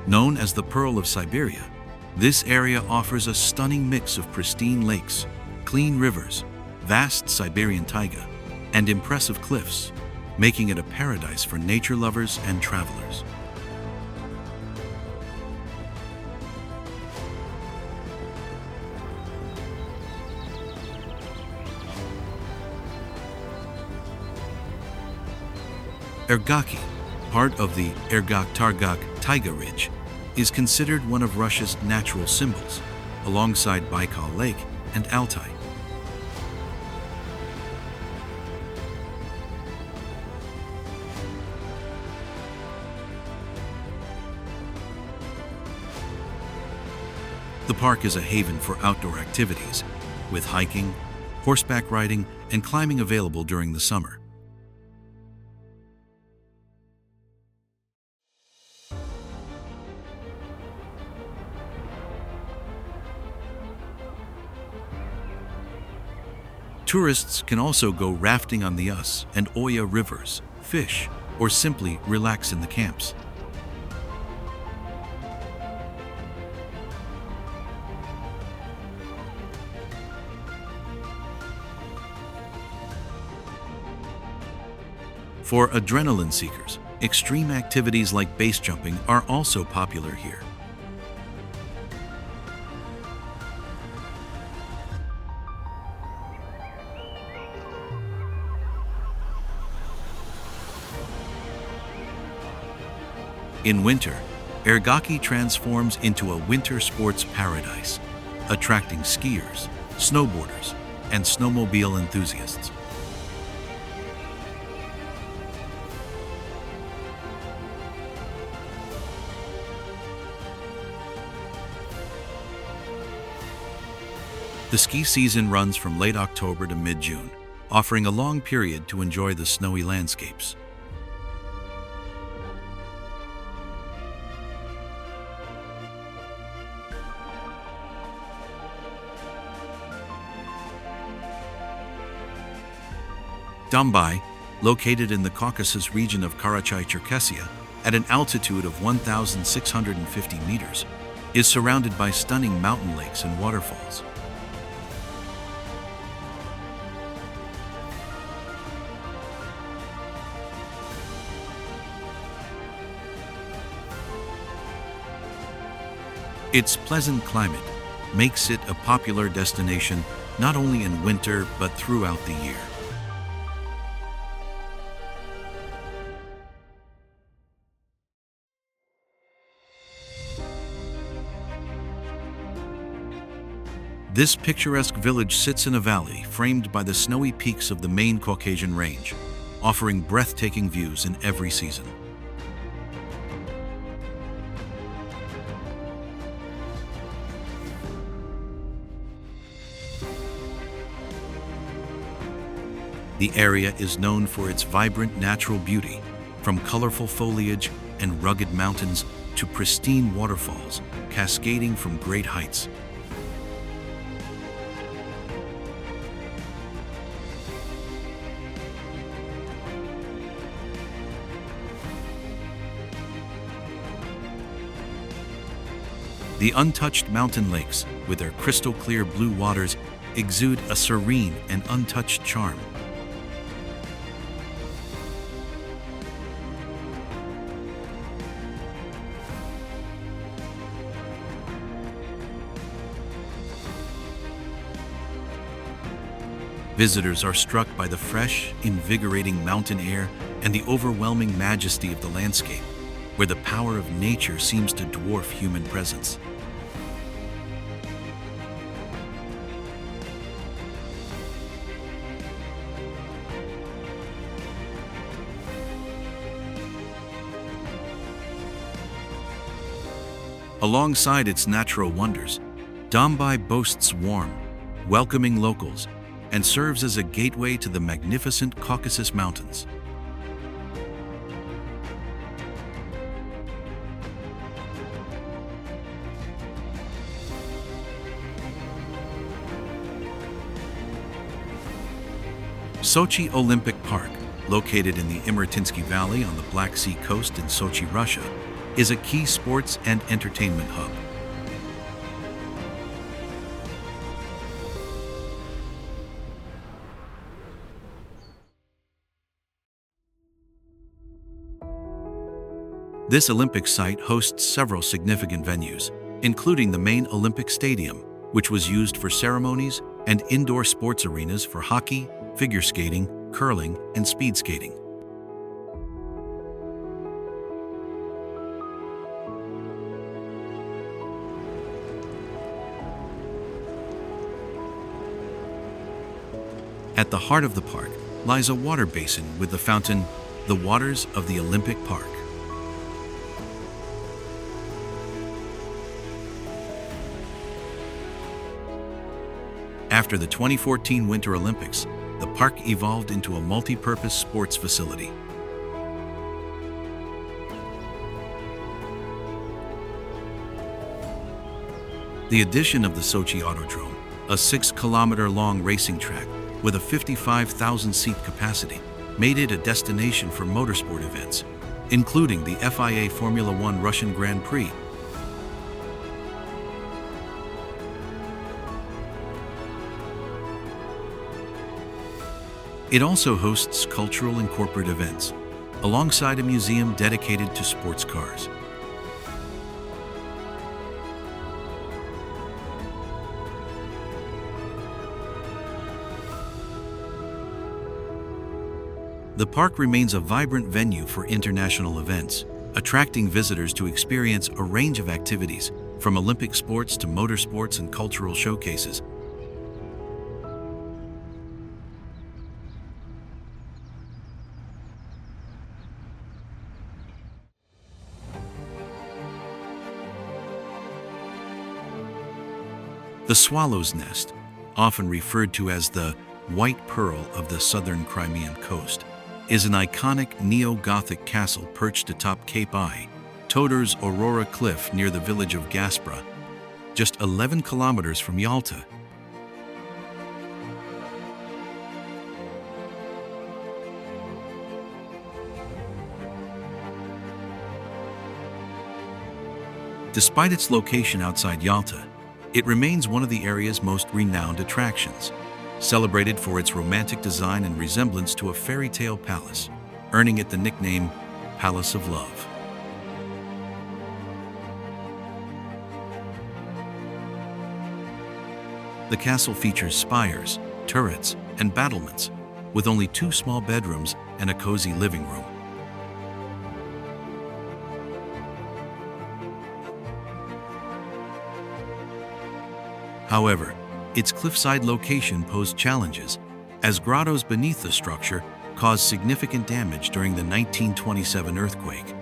Known as the Pearl of Siberia, this area offers a stunning mix of pristine lakes, clean rivers, vast Siberian taiga, and impressive cliffs, making it a paradise for nature lovers and travelers. Ergaki, part of the Ergak-Targak Taiga Ridge, is considered one of Russia's natural symbols, alongside Baikal Lake and Altai. The park is a haven for outdoor activities, with hiking, horseback riding, and climbing available during the summer. Tourists can also go rafting on the Us and Oya rivers, fish, or simply relax in the camps. For adrenaline seekers, extreme activities like base jumping are also popular here. In winter, Ergaki transforms into a winter sports paradise, attracting skiers, snowboarders, and snowmobile enthusiasts. The ski season runs from late October to mid-June, offering a long period to enjoy the snowy landscapes. Dambai, located in the Caucasus region of Karachay-Cherkessia at an altitude of 1,650 meters, is surrounded by stunning mountain lakes and waterfalls. Its pleasant climate makes it a popular destination not only in winter but throughout the year. This picturesque village sits in a valley framed by the snowy peaks of the main Caucasian range, offering breathtaking views in every season. The area is known for its vibrant natural beauty, from colorful foliage and rugged mountains to pristine waterfalls cascading from great heights. The untouched mountain lakes, with their crystal-clear blue waters, exude a serene and untouched charm. Visitors are struck by the fresh, invigorating mountain air and the overwhelming majesty of the landscape, where the power of nature seems to dwarf human presence. Alongside its natural wonders, Dambai boasts warm, welcoming locals and serves as a gateway to the magnificent Caucasus Mountains. Sochi Olympic Park, located in the Imertinsky Valley on the Black Sea coast in Sochi, Russia, is a key sports and entertainment hub. This Olympic site hosts several significant venues, including the main Olympic Stadium, which was used for ceremonies, and indoor sports arenas for hockey, figure skating, curling, and speed skating. At the heart of the park lies a water basin with the fountain, the Waters of the Olympic Park. After the 2014 Winter Olympics, the park evolved into a multi-purpose sports facility. The addition of the Sochi Autodrome, a 6-kilometer-long racing track with a 55,000-seat capacity, made it a destination for motorsport events, including the FIA Formula One Russian Grand Prix. It also hosts cultural and corporate events, alongside a museum dedicated to sports cars. The park remains a vibrant venue for international events, attracting visitors to experience a range of activities, from Olympic sports to motorsports and cultural showcases. The Swallow's Nest, often referred to as the White Pearl of the southern Crimean coast, is an iconic neo-Gothic castle perched atop Cape I, Todor's Aurora Cliff near the village of Gaspra, just 11 kilometers from Yalta. Despite its location outside Yalta, it remains one of the area's most renowned attractions, celebrated for its romantic design and resemblance to a fairy tale palace, earning it the nickname Palace of Love. The castle features spires, turrets, and battlements, with only 2 small bedrooms and a cozy living room. However, its cliffside location posed challenges, as grottos beneath the structure caused significant damage during the 1927 earthquake.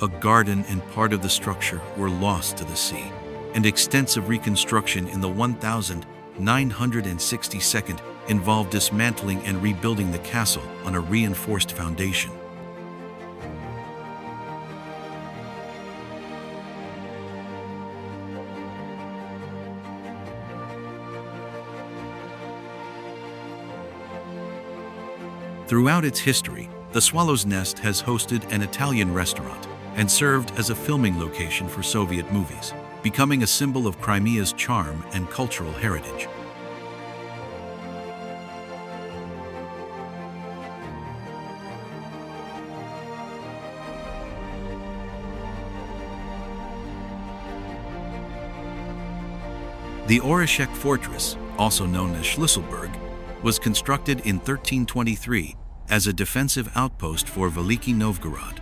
A garden and part of the structure were lost to the sea, and extensive reconstruction in the 1962nd involved dismantling and rebuilding the castle on a reinforced foundation. Throughout its history, the Swallow's Nest has hosted an Italian restaurant and served as a filming location for Soviet movies, becoming a symbol of Crimea's charm and cultural heritage. The Orishek fortress, also known as Schlüsselburg, was constructed in 1323 as a defensive outpost for Veliki Novgorod.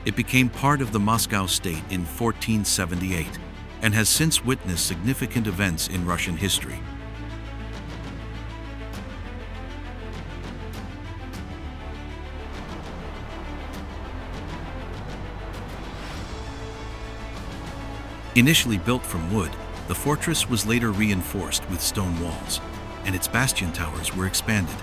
It became part of the Moscow state in 1478 and has since witnessed significant events in Russian history. Initially built from wood, The fortress was later reinforced with stone walls, and its bastion towers were expanded.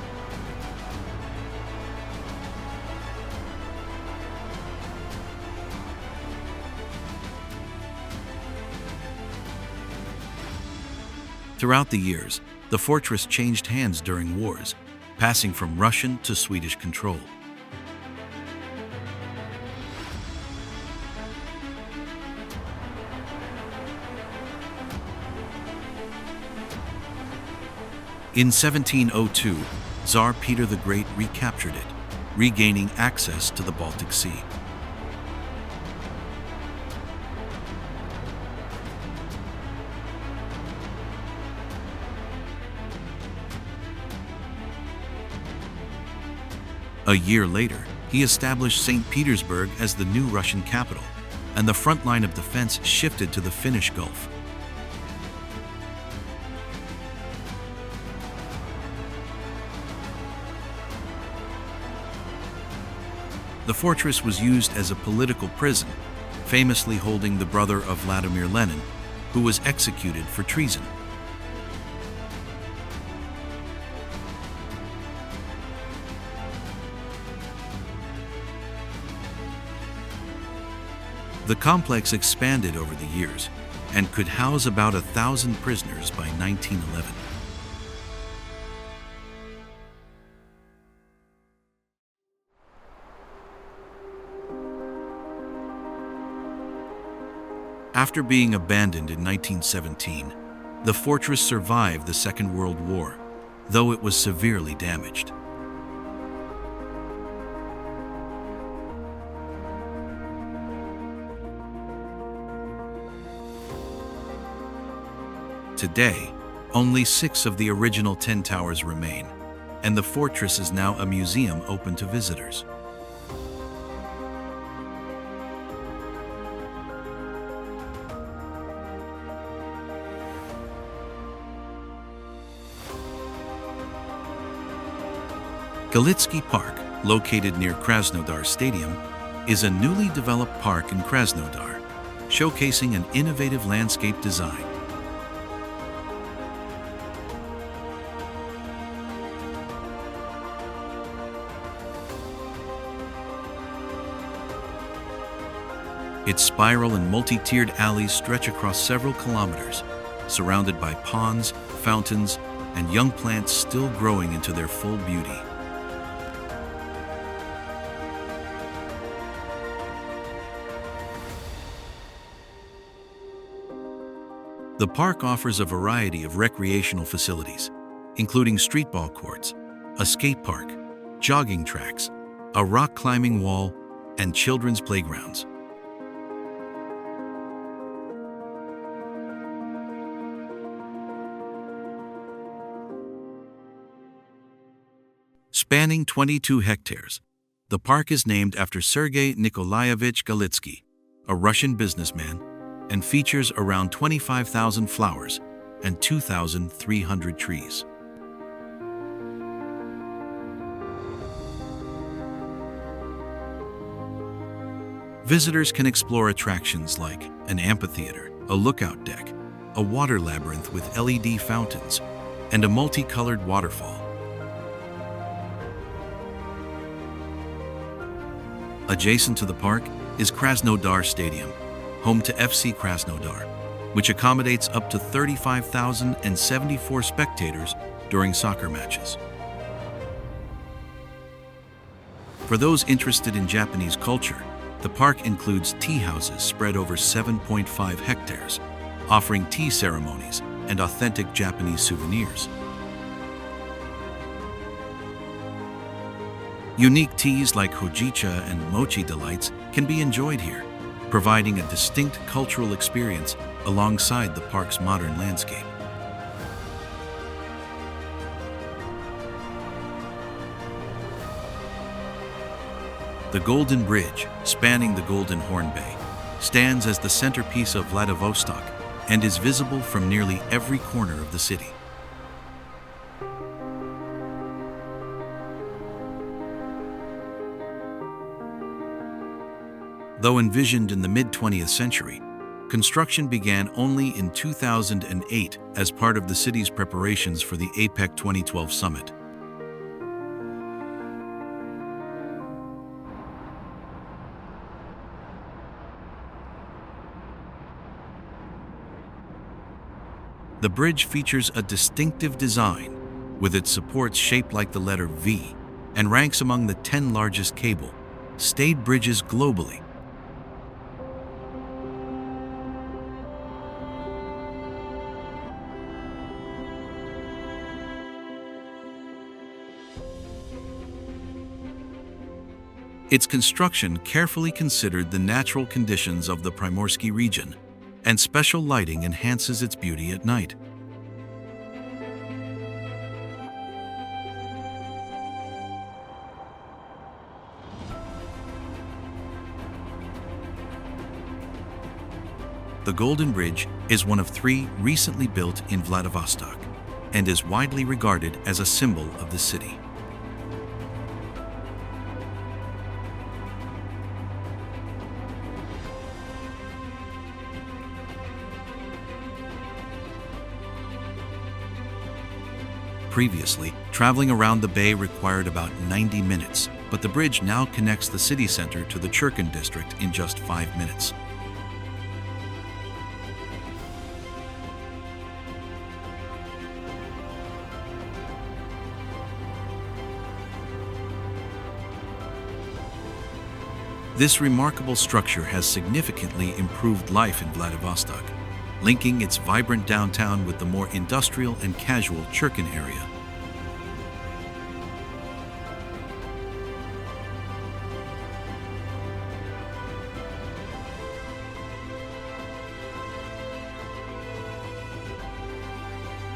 Throughout the years, the fortress changed hands during wars, passing from Russian to Swedish control. In 1702, Tsar Peter the Great recaptured it, regaining access to the Baltic Sea. A year later, he established St. Petersburg as the new Russian capital, and the front line of defense shifted to the Finnish Gulf. The fortress was used as a political prison, famously holding the brother of Vladimir Lenin, who was executed for treason. The complex expanded over the years and could house about 1,000 prisoners by 1911. After being abandoned in 1917, the fortress survived the Second World War, though it was severely damaged. Today, only 6 of the original 10 towers remain, and the fortress is now a museum open to visitors. Galitsky Park, located near Krasnodar Stadium, is a newly developed park in Krasnodar, showcasing an innovative landscape design. Its spiral and multi-tiered alleys stretch across several kilometers, surrounded by ponds, fountains, and young plants still growing into their full beauty. The park offers a variety of recreational facilities, including streetball courts, a skate park, jogging tracks, a rock climbing wall, and children's playgrounds. Spanning 22 hectares, the park is named after Sergei Nikolaevich Galitsky, a Russian businessman, and features around 25,000 flowers and 2,300 trees. Visitors can explore attractions like an amphitheater, a lookout deck, a water labyrinth with LED fountains, and a multicolored waterfall. Adjacent to the park is Krasnodar Stadium, home to FC Krasnodar, which accommodates up to 35,074 spectators during soccer matches. For those interested in Japanese culture, the park includes tea houses spread over 7.5 hectares, offering tea ceremonies and authentic Japanese souvenirs. Unique teas like hojicha and mochi delights can be enjoyed here, providing a distinct cultural experience alongside the park's modern landscape. The Golden Bridge, spanning the Golden Horn Bay, stands as the centerpiece of Vladivostok and is visible from nearly every corner of the city. Though envisioned in the mid-20th century, Construction began only in 2008 as part of the city's preparations for the APEC 2012 summit. The bridge features a distinctive design, with its supports shaped like the letter V, and ranks among the 10 largest cable-stayed bridges globally. Its construction carefully considered the natural conditions of the Primorsky region, and special lighting enhances its beauty at night. The Golden Bridge is one of 3 recently built in Vladivostok and is widely regarded as a symbol of the city. Previously, traveling around the bay required about 90 minutes, but the bridge now connects the city center to the Churkin district in just 5 minutes. This remarkable structure has significantly improved life in Vladivostok, linking its vibrant downtown with the more industrial and casual Churkin area.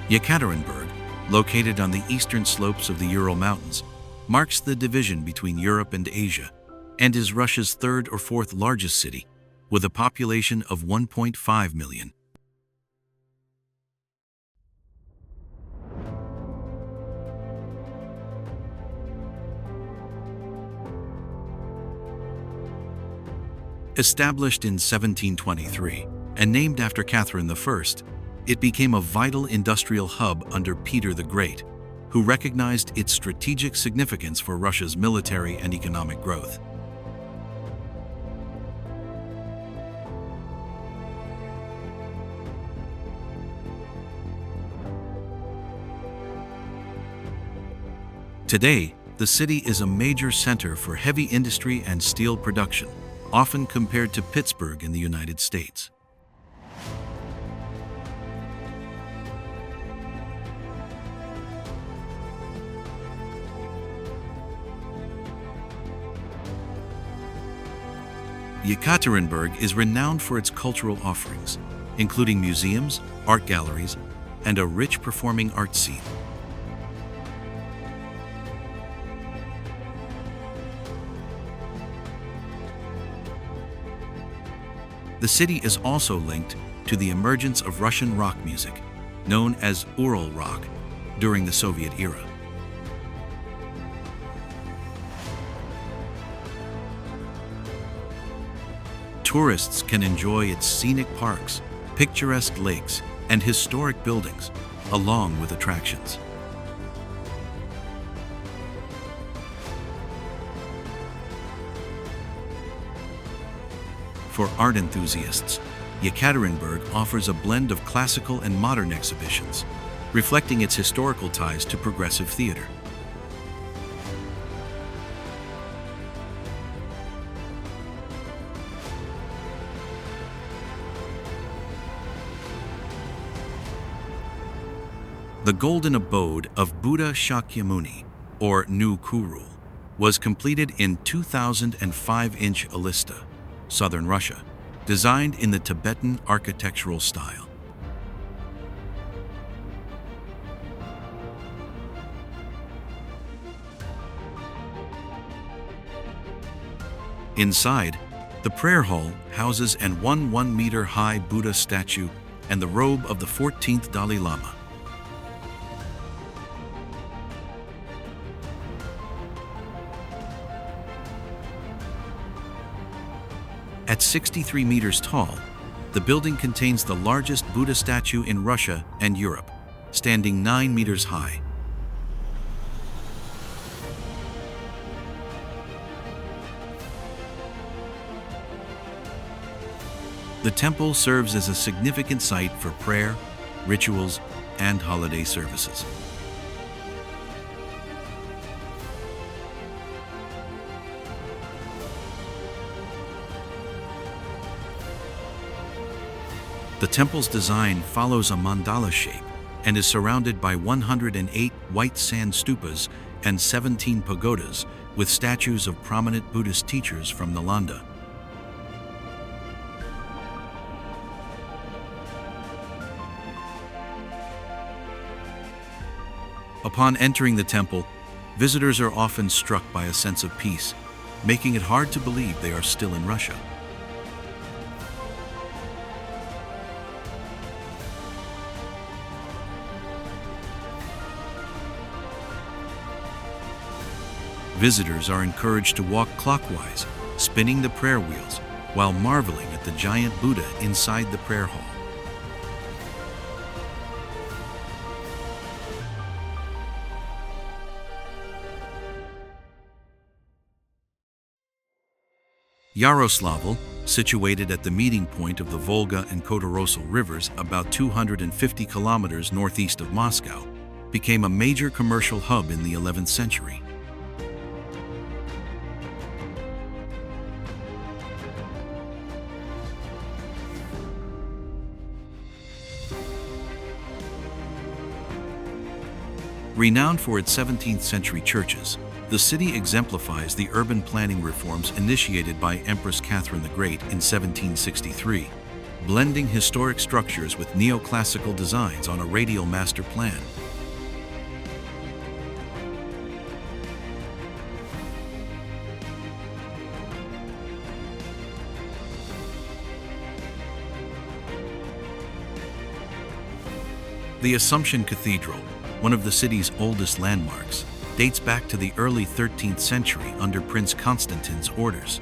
Yekaterinburg, located on the eastern slopes of the Ural Mountains, marks the division between Europe and Asia, and is Russia's 3rd or 4th largest city, with a population of 1.5 million. Established in 1723 and named after Catherine I, it became a vital industrial hub under Peter the Great, who recognized its strategic significance for Russia's military and economic growth. Today, the city is a major center for heavy industry and steel production, often compared to Pittsburgh in the United States. Yekaterinburg is renowned for its cultural offerings, including museums, art galleries, and a rich performing arts scene. The city is also linked to the emergence of Russian rock music, known as Ural rock, during the Soviet era. Tourists can enjoy its scenic parks, picturesque lakes, and historic buildings, along with attractions. For art enthusiasts, Yekaterinburg offers a blend of classical and modern exhibitions, reflecting its historical ties to progressive theater. The golden abode of Buddha Shakyamuni, or New Kurul, was completed in 2005-inch Elista, southern Russia, designed in the Tibetan architectural style. Inside, the prayer hall houses an 1-meter-high Buddha statue and the robe of the 14th Dalai Lama. At 63 meters tall, The building contains the largest Buddha statue in Russia and Europe, standing 9 meters high. The temple serves as a significant site for prayer, rituals, and holiday services. The temple's design follows a mandala shape and is surrounded by 108 white sand stupas and 17 pagodas with statues of prominent Buddhist teachers from Nalanda. Upon entering the temple, visitors are often struck by a sense of peace, making it hard to believe they are still in Russia. Visitors are encouraged to walk clockwise, spinning the prayer wheels, while marveling at the giant Buddha inside the prayer hall. Yaroslavl, situated at the meeting point of the Volga and colossal rivers about 250 kilometers northeast of Moscow, became a major commercial hub in the 11th century. Renowned for its 17th century churches, the city exemplifies the urban planning reforms initiated by Empress Catherine the Great in 1763, blending historic structures with neoclassical designs on a radial master plan. The Assumption Cathedral, one of the city's oldest landmarks, dates back to the early 13th century under Prince Constantine's orders.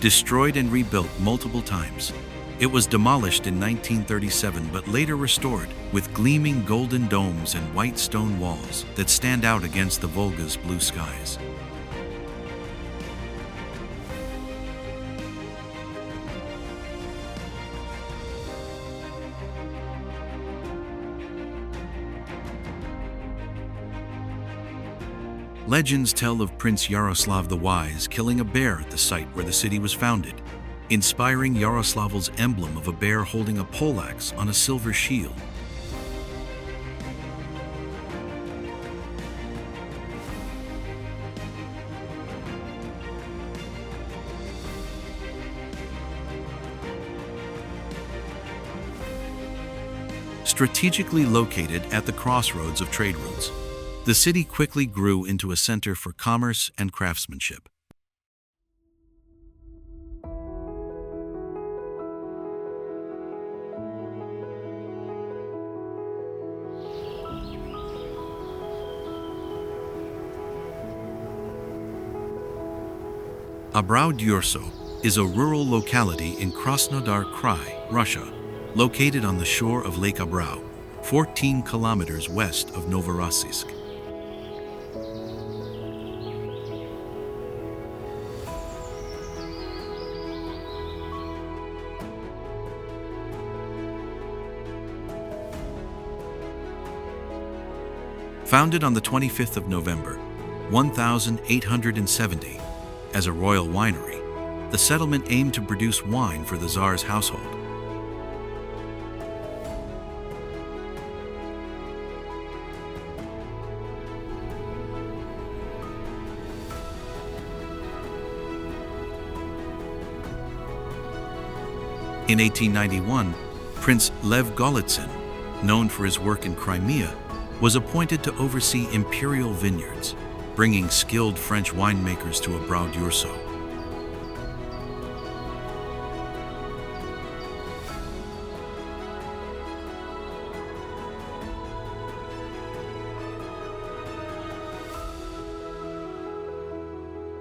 Destroyed and rebuilt multiple times, it was demolished in 1937 but later restored, with gleaming golden domes and white stone walls that stand out against the Volga's blue skies. Legends tell of Prince Yaroslav the Wise killing a bear at the site where the city was founded, inspiring Yaroslavl's emblem of a bear holding a poleaxe on a silver shield. Strategically located at the crossroads of trade routes, the city quickly grew into a center for commerce and craftsmanship. Abrau-Dyurso is a rural locality in Krasnodar Krai, Russia, located on the shore of Lake Abrau, 14 kilometers west of Novorossiysk. Founded on the 25th of November, 1870, as a royal winery, the settlement aimed to produce wine for the Tsar's household. In 1891, Prince Lev Golitsyn, known for his work in Crimea, was appointed to oversee imperial vineyards, bringing skilled French winemakers to Abrau-Dyurso.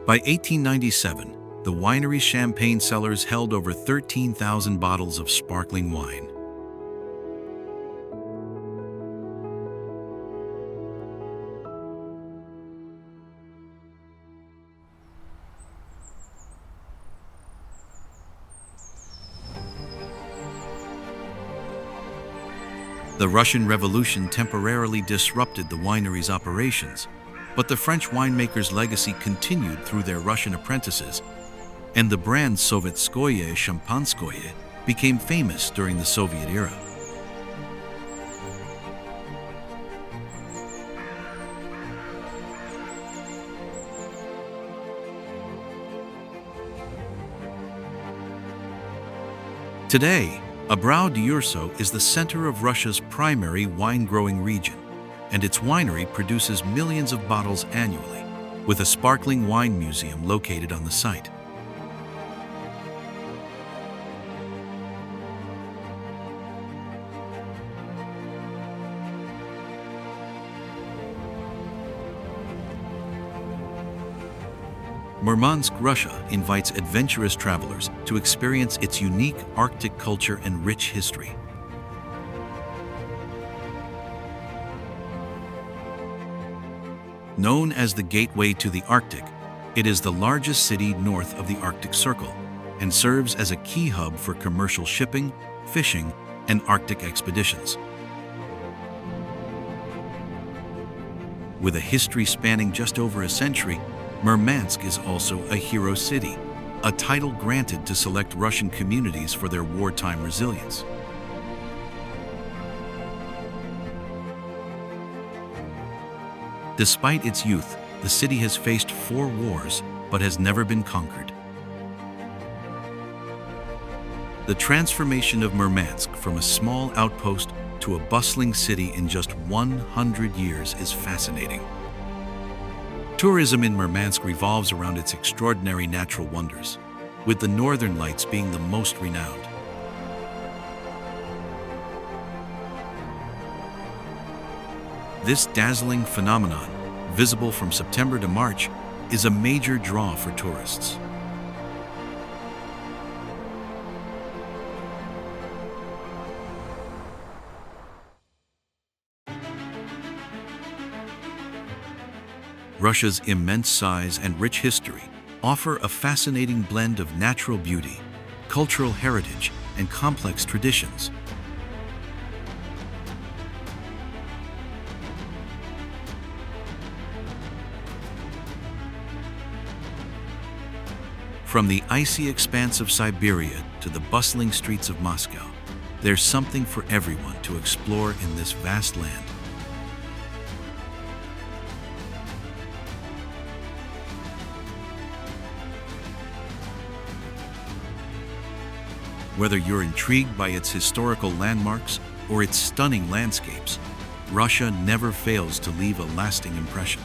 By 1897, the winery's champagne cellars held over 13,000 bottles of sparkling wine. The Russian Revolution temporarily disrupted the winery's operations, but the French winemakers' legacy continued through their Russian apprentices, and the brand Sovetskoye Shampanskoye became famous during the Soviet era. Today, Abrau-Diourso is the center of Russia's primary wine-growing region, and its winery produces millions of bottles annually, with a sparkling wine museum located on the site. Murmansk, Russia invites adventurous travelers to experience its unique Arctic culture and rich history. Known as the Gateway to the Arctic, it is the largest city north of the Arctic Circle and serves as a key hub for commercial shipping, fishing, and Arctic expeditions. With a history spanning just over a century, Murmansk is also a hero city, a title granted to select Russian communities for their wartime resilience. Despite its youth, the city has faced 4 wars but has never been conquered. The transformation of Murmansk from a small outpost to a bustling city in just 100 years is fascinating. Tourism in Murmansk revolves around its extraordinary natural wonders, with the northern lights being the most renowned. This dazzling phenomenon, visible from September to March, is a major draw for tourists. Russia's immense size and rich history offer a fascinating blend of natural beauty, cultural heritage, and complex traditions. From the icy expanse of Siberia to the bustling streets of Moscow, there's something for everyone to explore in this vast land. Whether you're intrigued by its historical landmarks or its stunning landscapes, Russia never fails to leave a lasting impression.